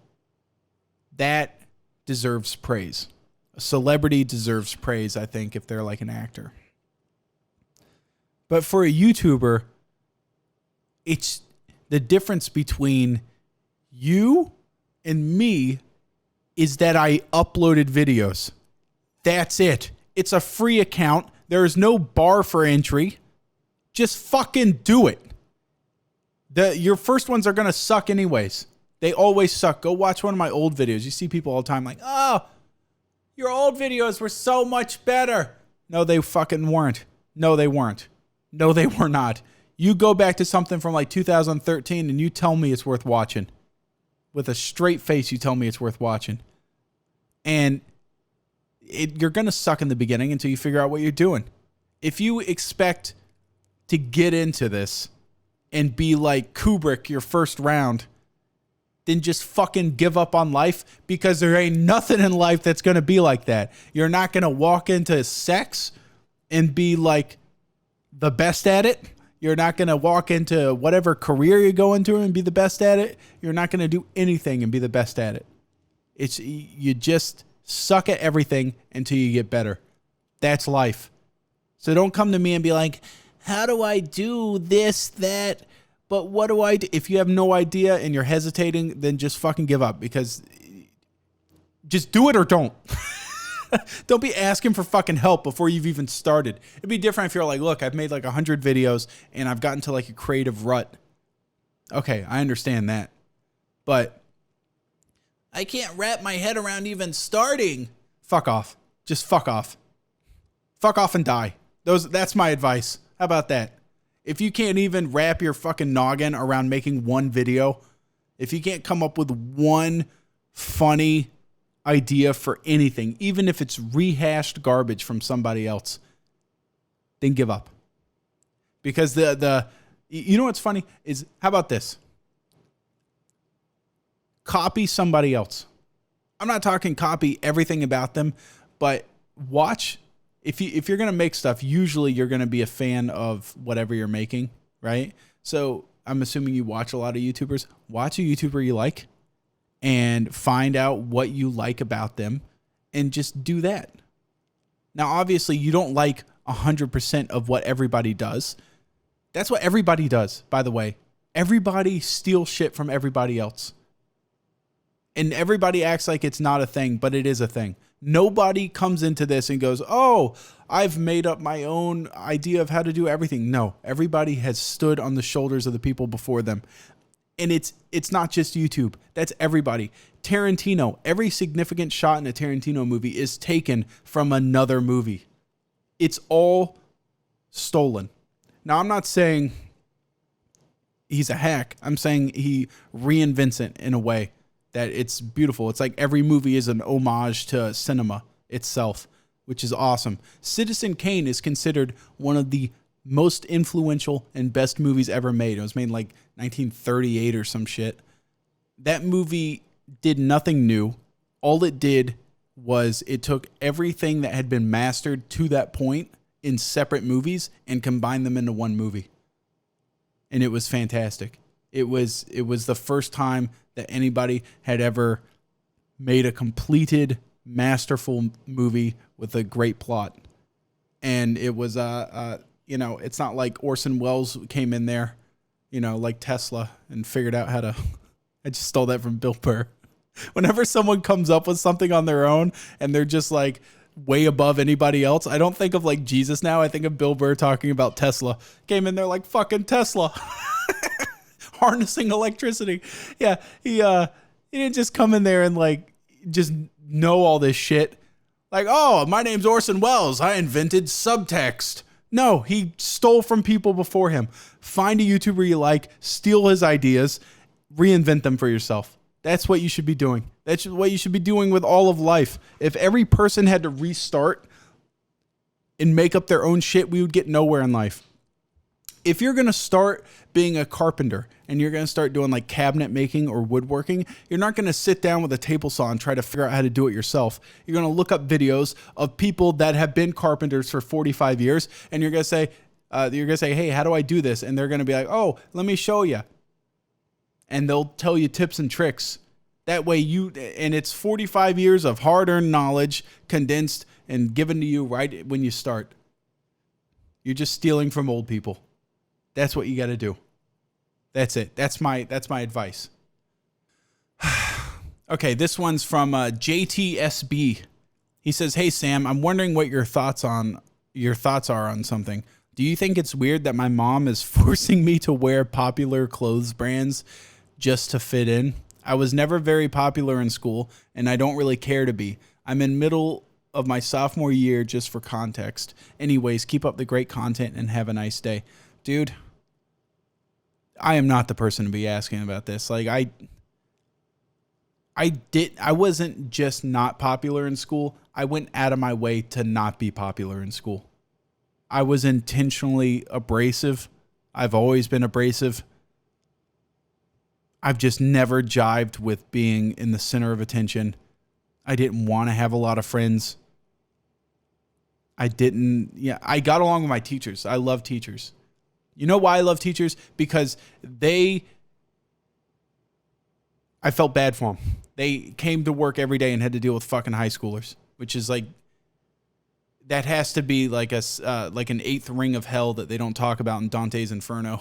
That deserves praise. A celebrity deserves praise, I think, if they're like an actor. But for a YouTuber, it's the difference between you and me is that I uploaded videos. That's it. It's a free account. There is no bar for entry. Just fucking do it. Your first ones are going to suck anyways. They always suck. Go watch one of my old videos. You see people all the time like, oh, your old videos were so much better. No, they fucking weren't. No, they weren't. No, they were not. You go back to something from like 2013 and you tell me it's worth watching. With a straight face, you tell me it's worth watching. And you're going to suck in the beginning until you figure out what you're doing. If you expect to get into this and be like Kubrick your first round, then just fucking give up on life, because there ain't nothing in life that's going to be like that. You're not going to walk into sex and be like the best at it. You're not going to walk into whatever career you go into and be the best at it. You're not going to do anything and be the best at it. You just suck at everything until you get better. That's life. So don't come to me and be like, how do I do this, that, but what do I do? If you have no idea and you're hesitating, then just fucking give up, because just do it or don't. Don't be asking for fucking help before you've even started. It'd be different if you're like, look, I've made like 100 videos and I've gotten to like a creative rut. Okay, I understand that. But I can't wrap my head around even starting. Fuck off. Just fuck off. Fuck off and die. That's my advice. How about that? If you can't even wrap your fucking noggin around making one video, if you can't come up with one funny idea for anything, even if it's rehashed garbage from somebody else, then give up. Because you know what's funny is, how about this? Copy somebody else. I'm not talking copy everything about them, but watch. If you're going to make stuff, usually you're going to be a fan of whatever you're making, right? So I'm assuming you watch a lot of YouTubers. Watch a YouTuber you like and find out what you like about them and just do that. Now, obviously, you don't like 100% of what everybody does. That's what everybody does, by the way. Everybody steals shit from everybody else. And everybody acts like it's not a thing, but it is a thing. Nobody comes into this and goes, oh, I've made up my own idea of how to do everything. No, everybody has stood on the shoulders of the people before them. And it's not just YouTube. That's everybody. Tarantino, every significant shot in a Tarantino movie is taken from another movie. It's all stolen. Now, I'm not saying he's a hack. I'm saying he reinvents it in a way that it's beautiful. It's like every movie is an homage to cinema itself, which is awesome. Citizen Kane is considered one of the most influential and best movies ever made. It was made in like 1938 or some shit. That movie did nothing new. All it did was it took everything that had been mastered to that point in separate movies and combined them into one movie. And it was fantastic. It was the first time that anybody had ever made a completed, masterful movie with a great plot. And it was it's not like Orson Welles came in there, like Tesla, and figured out how to. I just stole that from Bill Burr. Whenever someone comes up with something on their own and they're just like way above anybody else, I don't think of like Jesus now. I think of Bill Burr talking about Tesla. Came in there like fucking Tesla. Harnessing electricity. Yeah, he didn't just come in there and like just know all this shit. Like, oh, my name's Orson Welles. I invented subtext. No, he stole from people before him. Find a YouTuber you like, steal his ideas, reinvent them for yourself. That's what you should be doing. That's what you should be doing with all of life. If every person had to restart and make up their own shit, we would get nowhere in life. If you're going to start being a carpenter and you're going to start doing like cabinet making or woodworking, you're not going to sit down with a table saw and try to figure out how to do it yourself. You're going to look up videos of people that have been carpenters for 45 years. And you're going to say, hey, how do I do this? And they're going to be like, oh, let me show you. And they'll tell you tips and tricks. That way and it's 45 years of hard-earned knowledge condensed and given to you right when you start. You're just stealing from old people. That's what you got to do. That's it. That's my advice. Okay, this one's from JTSB. He says, "Hey Sam, I'm wondering what your thoughts are on something. Do you think it's weird that my mom is forcing me to wear popular clothes brands just to fit in? I was never very popular in school, and I don't really care to be. I'm in middle of my sophomore year, just for context. Anyways, keep up the great content and have a nice day." Dude, I am not the person to be asking about this. Like I wasn't just not popular in school. I went out of my way to not be popular in school. I was intentionally abrasive. I've always been abrasive. I've just never jived with being in the center of attention. I didn't want to have a lot of friends. I got along with my teachers. I love teachers. You know why I love teachers? Because I felt bad for them. They came to work every day and had to deal with fucking high schoolers, which is like, that has to be like an eighth ring of hell that they don't talk about in Dante's Inferno.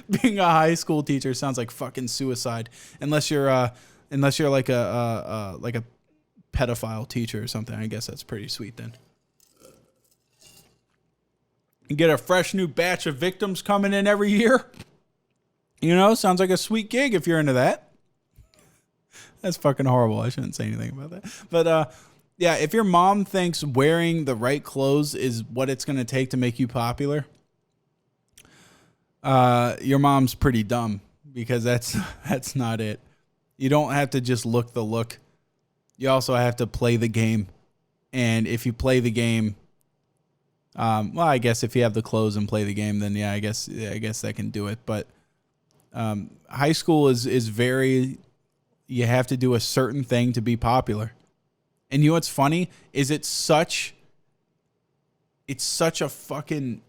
Being a high school teacher sounds like fucking suicide, unless you're like a pedophile teacher or something. I guess that's pretty sweet then. You get a fresh new batch of victims coming in every year. You know, sounds like a sweet gig if you're into that. That's fucking horrible. I shouldn't say anything about that. But yeah, if your mom thinks wearing the right clothes is what it's going to take to make you popular, your mom's pretty dumb, because that's not it. You don't have to just look the look. You also have to play the game. And if you play the game, well, I guess if you have the clothes and play the game, then yeah, I guess that can do it. But high school is very, you have to do a certain thing to be popular. And you know what's funny is it's such a fucking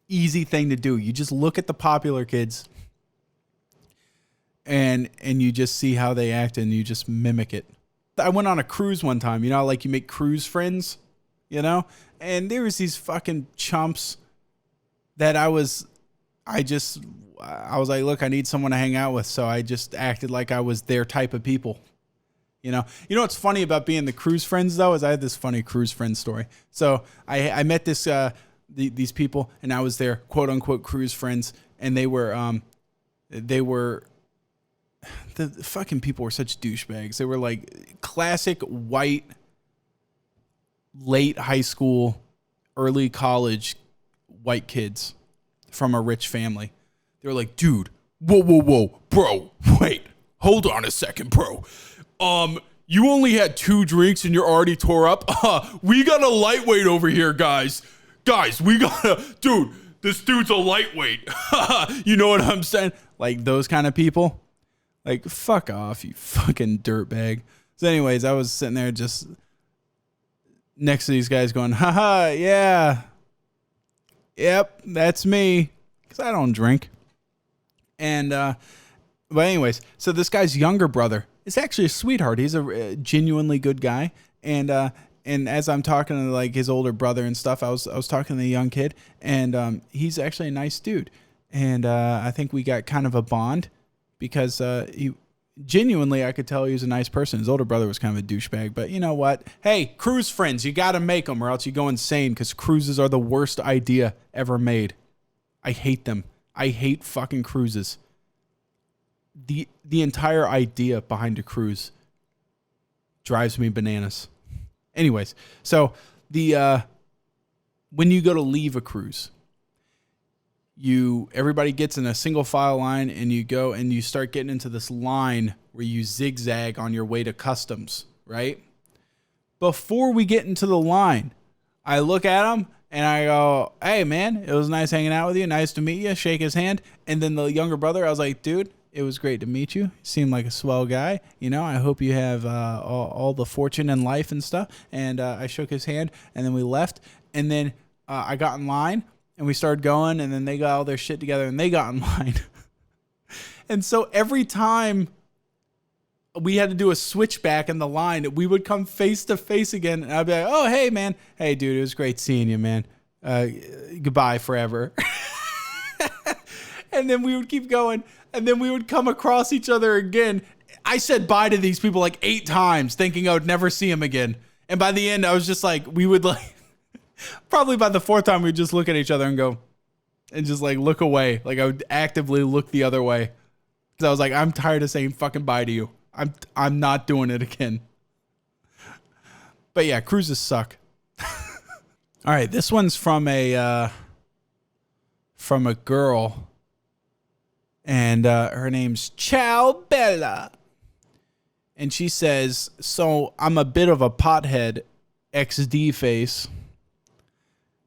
easy thing to do. You just look at the popular kids and you just see how they act and you just mimic it. I went on a cruise one time, you know, like you make cruise friends, you know, and there was these fucking chumps that I was like, look, I need someone to hang out with. So I just acted like I was their type of people. You know what's funny about being the cruise friends though, is I had this funny cruise friend story. So I met these people, and I was their quote unquote cruise friends, and the fucking people were such douchebags. They were like classic white, late high school, early college white kids from a rich family. They were like, dude, whoa, bro, wait, hold on a second, bro. You only had 2 drinks and you're already tore up? We got a lightweight over here, guys. Dude, this dude's a lightweight. You know what I'm saying? Like those kind of people. Like, fuck off, you fucking dirtbag. So anyways, I was sitting there just next to these guys going, haha, yeah. Yep, that's me. Because I don't drink. And, but anyways, so this guy's younger brother is actually a sweetheart. He's a genuinely good guy. And as I'm talking to like his older brother and stuff, I was talking to the young kid, and he's actually a nice dude. And I think we got kind of a bond because he genuinely, I could tell he was a nice person. His older brother was kind of a douchebag, but you know what? Hey, cruise friends, you got to make them or else you go insane, because cruises are the worst idea ever made. I hate them. I hate fucking cruises. The entire idea behind a cruise drives me bananas. Anyways, so when you go to leave a cruise, everybody gets in a single file line, and you go and you start getting into this line where you zigzag on your way to customs, right? Before we get into the line, I look at them And I go, hey, man, it was nice hanging out with you. Nice to meet you. Shake his hand. And then the younger brother, I was like, dude, it was great to meet you. You seem like a swell guy. You know, I hope you have all the fortune in life and stuff. And I shook his hand, and then we left. And then I got in line, and we started going, and then they got all their shit together, and they got in line. And so every time we had to do a switchback in the line, we would come face to face again, and I'd be like, oh, hey, man. Hey, dude, it was great seeing you, man. Goodbye forever. And then we would keep going, and then we would come across each other again. I said bye to these people like 8 times, thinking I would never see them again. And by the end, I was just like, we would like, probably by the 4th time, we'd just look at each other and go, and just like look away. Like I would actively look the other way. Because I was like, I'm tired of saying fucking bye to you. I'm not doing it again. But yeah, cruises suck. All right, this one's from a girl, and her name's Ciao Bella, and she says, "So I'm a bit of a pothead, XD face,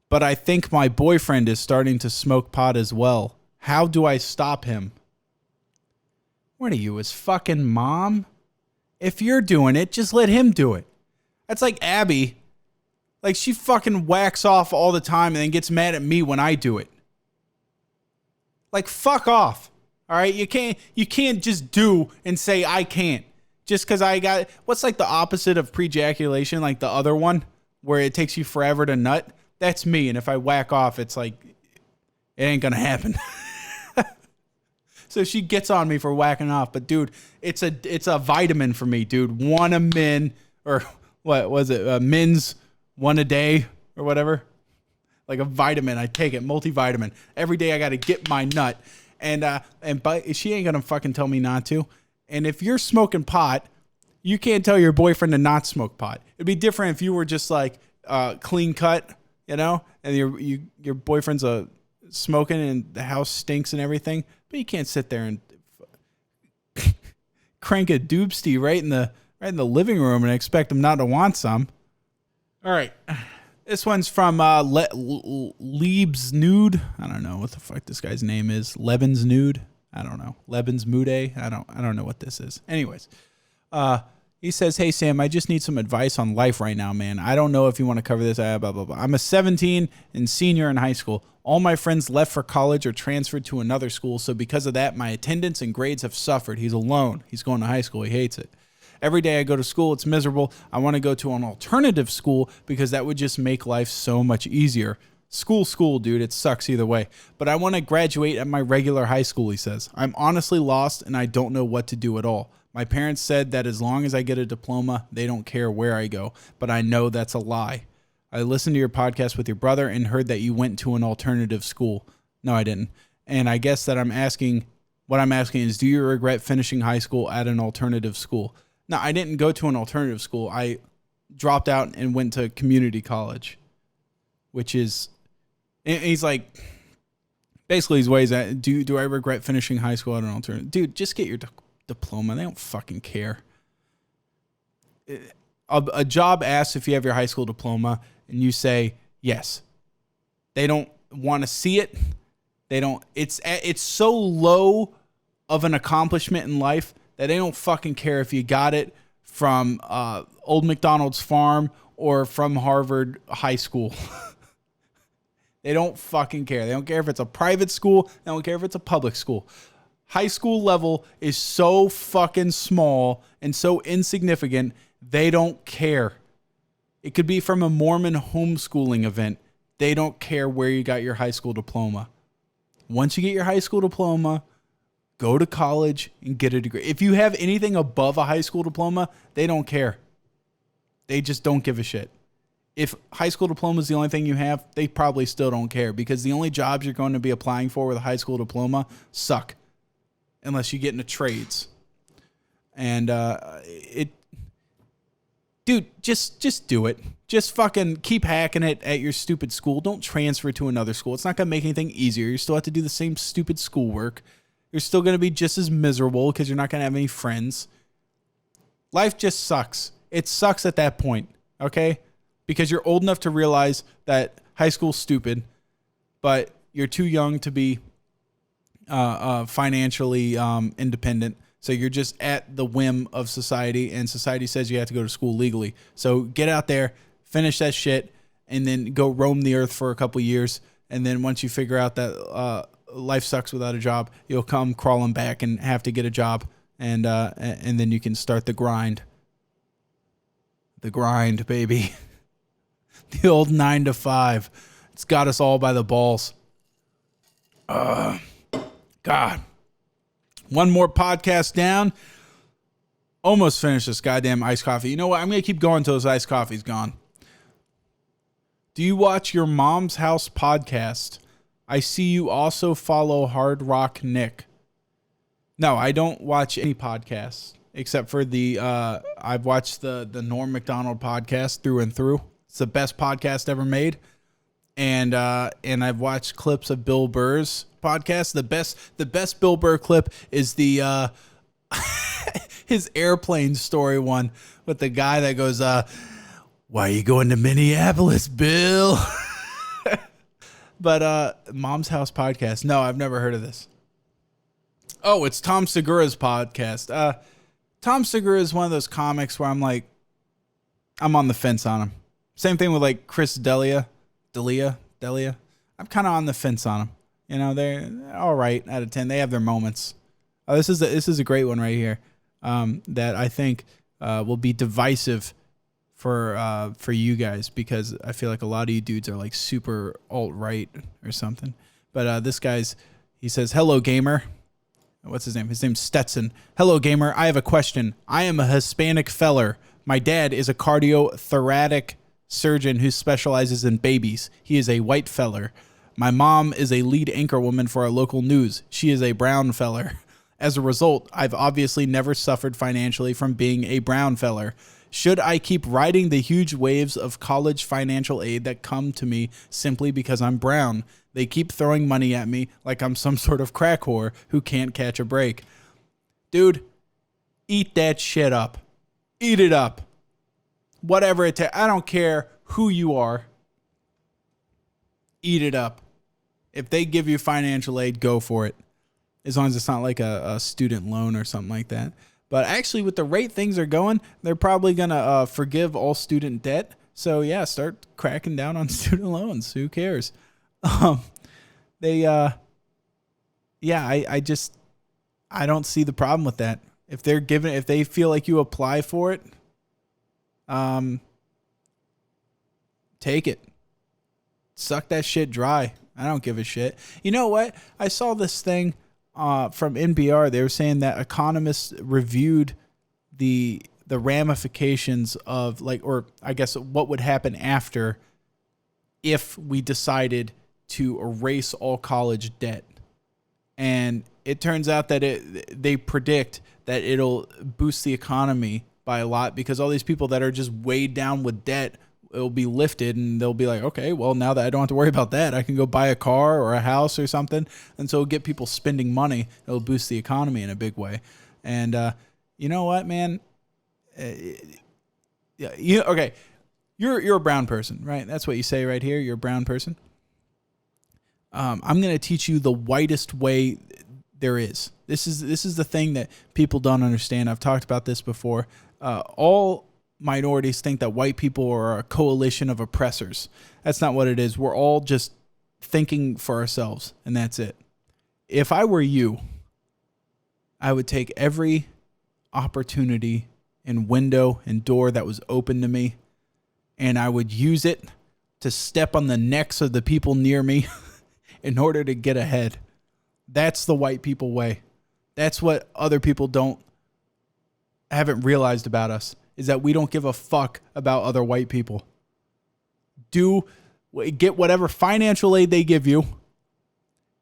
but I think my boyfriend is starting to smoke pot as well. How do I stop him?" What are you, his fucking mom? If you're doing it, just let him do it. That's like Abby. Like, she fucking whacks off all the time and then gets mad at me when I do it. Like, fuck off. All right? You can't just do and say I can't. Just because I got... What's like the opposite of pre-ejaculation? Like the other one where it takes you forever to nut? That's me. And if I whack off, it's like... It ain't gonna happen. So she gets on me for whacking off, but dude, it's a vitamin for me, dude. One a min, or what was it? Mins, one a day or whatever. Like a vitamin, I take it, multivitamin. Every day I got to get my nut, but she ain't gonna fucking tell me not to. And if you're smoking pot, you can't tell your boyfriend to not smoke pot. It'd be different if you were just like clean cut, you know, and your boyfriend's smoking and the house stinks and everything. But you can't sit there and crank a doobsty right in the living room and expect him not to want some. All right. This one's from Lieb's Nude. I don't know what the fuck this guy's name is. Leban's Nude. I don't know. Leban's Mude. I don't know what this is. Anyways, he says, "Hey Sam, I just need some advice on life right now, man. I don't know if you want to cover this. Blah blah blah. I'm a 17 and senior in high school. All my friends left for college or transferred to another school, so because of that, my attendance and grades have suffered. He's alone. He's going to high school. He hates it. Every day I go to school, it's miserable. I want to go to an alternative school because that would just make life so much easier. School, dude. It sucks either way. But I want to graduate at my regular high school," he says. "I'm honestly lost and I don't know what to do at all. My parents said that as long as I get a diploma, they don't care where I go, but I know that's a lie. I listened to your podcast with your brother and heard that you went to an alternative school." No, I didn't. "And I guess that what I'm asking is, do you regret finishing high school at an alternative school?" No, I didn't go to an alternative school. I dropped out and went to community college, which is, and he's like, basically his ways at, do I regret finishing high school at an alternative? Dude, just get your diploma. They don't fucking care. A job asks if you have your high school diploma, and you say yes. They don't want to see it. They don't. It's so low of an accomplishment in life that they don't fucking care if you got it from Old McDonald's farm or from Harvard High School. They don't fucking care. They don't care if it's a private school. They don't care if it's a public school. High school level is so fucking small and so insignificant. They don't care. It could be from a Mormon homeschooling event. They don't care where you got your high school diploma. Once you get your high school diploma, go to college and get a degree. If you have anything above a high school diploma, they don't care. They just don't give a shit. If high school diploma is the only thing you have, they probably still don't care, because the only jobs you're going to be applying for with a high school diploma suck unless you get into trades. And dude, just do it. Just fucking keep hacking it at your stupid school. Don't transfer to another school. It's not going to make anything easier. You still have to do the same stupid schoolwork. You're still going to be just as miserable because you're not going to have any friends. Life just sucks. It sucks at that point, okay? Because you're old enough to realize that High school's stupid, but you're too young to be financially independent. So you're just at the whim of society, and society says you have to go to school legally. So get out there, finish that shit, and then go roam the earth for a couple years. And then once you figure out that life sucks without a job, you'll come crawling back and have to get a job, and then you can start the grind. The grind, baby. The old 9 to 5. It's got us all by the balls. God. One more podcast down. Almost finished this goddamn iced coffee. You know what? I'm going to keep going until this iced coffee's gone. Do you watch your Mom's House podcast? I see you also follow Hard Rock Nick. No, I don't watch any podcasts except for I've watched the Norm Macdonald podcast through and through. It's the best podcast ever made. And I've watched clips of Bill Burr's podcast. The best Bill Burr clip is the his airplane story one with the guy that goes, "Why are you going to Minneapolis, Bill?" But Mom's House podcast. No, I've never heard of this. Oh, it's Tom Segura's podcast. Tom Segura is one of those comics where I'm on the fence on him. Same thing with like Chris D'Elia. I'm kind of on the fence on them. You know, they're all right out of 10. They have their moments. This is a great one right here that I think will be divisive for you guys, because I feel like a lot of you dudes are like super alt-right or something. But he says, "Hello, gamer." What's his name? His name's Stetson. "Hello, gamer. I have a question. I am a Hispanic feller. My dad is a cardiothoracic surgeon who specializes in babies. He is a white feller. My mom is a lead anchor woman for our local news. She is a brown feller. As a result, I've obviously never suffered financially from being a brown feller. Should I keep riding the huge waves of college financial aid that come to me simply because I'm brown? They keep throwing money at me like I'm some sort of crack whore who can't catch a break." Dude, eat that shit up. Eat it up. Whatever it takes. I don't care who you are. Eat it up. If they give you financial aid, go for it. As long as it's not like a student loan or something like that. But actually, with the rate things are going, they're probably going to forgive all student debt. So, yeah, start cracking down on student loans. Who cares? I don't see the problem with that. If they feel like you apply for it, take it. Suck that shit dry. I don't give a shit. You know what? I saw this thing from NPR. They were saying that economists reviewed the ramifications of what would happen after if we decided to erase all college debt. And it turns out that they predict that it'll boost the economy by a lot, because all these people that are just weighed down with debt, it'll be lifted, and they'll be like, okay, well, now that I don't have to worry about that, I can go buy a car or a house or something. And so it'll get people spending money. It'll boost the economy in a big way. And you know what, man? Okay. You're a brown person, right? That's what you say right here. You're a brown person. I'm going to teach you the whitest way there is. This is the thing that people don't understand. I've talked about this before. All minorities think that white people are a coalition of oppressors. That's not what it is. We're all just thinking for ourselves, and that's it. If I were you, I would take every opportunity and window and door that was open to me, and I would use it to step on the necks of the people near me in order to get ahead. That's the white people way. That's what other people haven't realized about us, is that we don't give a fuck about other white people. Get whatever financial aid they give you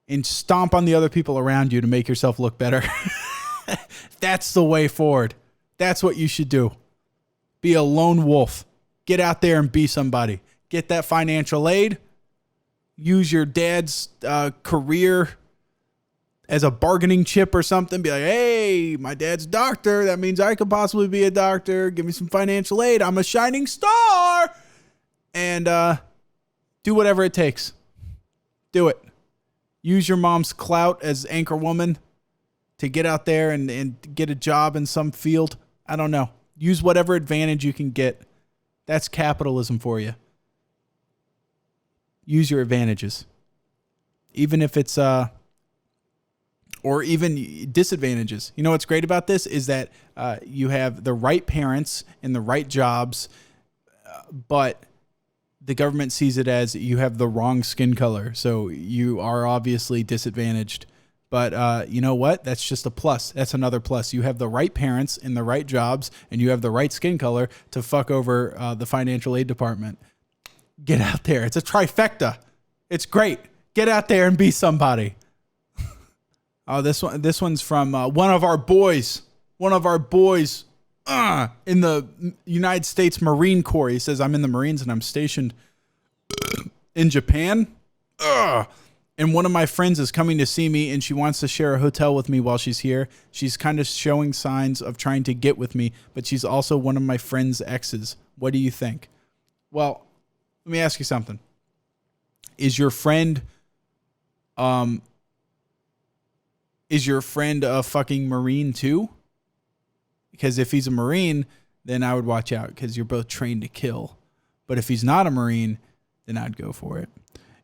and stomp on the other people around you to make yourself look better. That's the way forward. That's what you should do. Be a lone wolf. Get out there and be somebody. Get that financial aid. Use your dad's career as a bargaining chip or something. Be like, hey, my dad's a doctor. That means I could possibly be a doctor. Give me some financial aid. I'm a shining star. And do Do whatever it takes. Do it. Use your mom's clout as anchor woman to get out there and get a job in some field. I don't know. Use whatever advantage you can get. That's capitalism for you. Use your advantages. Even if it's, or even disadvantages. You know what's great about this is that you have the right parents in the right jobs, but the government sees it as you have the wrong skin color. So you are obviously disadvantaged. But you know what? That's just a plus. That's another plus. You have the right parents in the right jobs, and you have the right skin color to fuck over the financial aid department. Get out there. It's a trifecta. It's great. Get out there and be somebody. Oh, this one's from one of our boys. One of our boys in the United States Marine Corps. He says, I'm in the Marines and I'm stationed in Japan. And one of my friends is coming to see me and she wants to share a hotel with me while she's here. She's kind of showing signs of trying to get with me, but she's also one of my friend's exes. What do you think? Well, let me ask you something. Is your friend a fucking Marine too? Because if he's a Marine, then I would watch out because you're both trained to kill. But if he's not a Marine, then I'd go for it.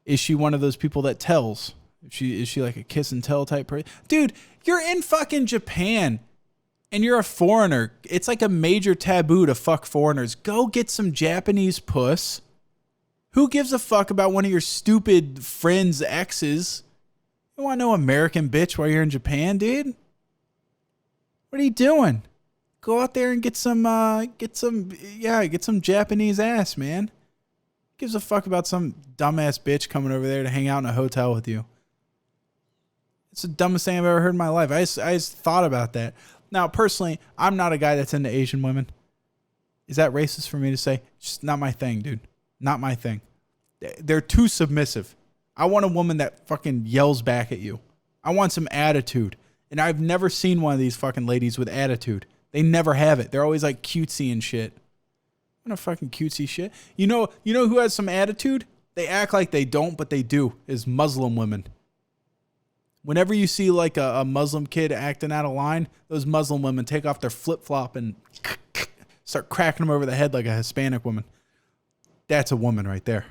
Is she one of those people that tells? Is she like a kiss and tell type person? Dude, you're in fucking Japan and you're a foreigner. It's like a major taboo to fuck foreigners. Go get some Japanese puss. Who gives a fuck about one of your stupid friends' exes? You want no American bitch while you're in Japan, dude? What are you doing? Go out there and get some Japanese ass, man. Gives a fuck about some dumbass bitch coming over there to hang out in a hotel with you. It's the dumbest thing I've ever heard in my life. I just thought about that. Now, personally, I'm not a guy that's into Asian women. Is that racist for me to say? It's just not my thing, dude. Not my thing. They're too submissive. I want a woman that fucking yells back at you. I want some attitude. And I've never seen one of these fucking ladies with attitude. They never have it. They're always like cutesy and shit. What a fucking cutesy shit. You know who has some attitude? They act like they don't, but they do. Is Muslim women. Whenever you see like a Muslim kid acting out of line, those Muslim women take off their flip-flop and start cracking them over the head like a Hispanic woman. That's a woman right there.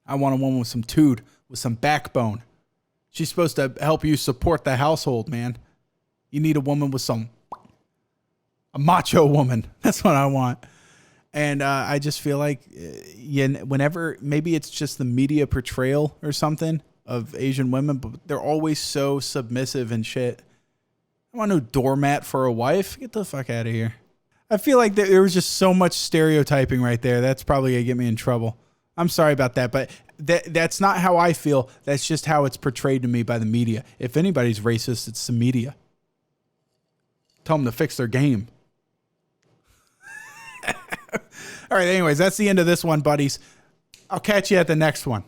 I want a woman with some tude, with some backbone. She's supposed to help you support the household, man. You need a woman with a macho woman. That's what I want. And I just feel like whenever, maybe it's just the media portrayal or something of Asian women, but they're always so submissive and shit. I want no doormat for a wife. Get the fuck out of here. I feel like there was just so much stereotyping right there. That's probably going to get me in trouble. I'm sorry about that, but that's not how I feel. That's just how it's portrayed to me by the media. If anybody's racist, it's the media. Tell them to fix their game. All right, anyways, that's the end of this one, buddies. I'll catch you at the next one.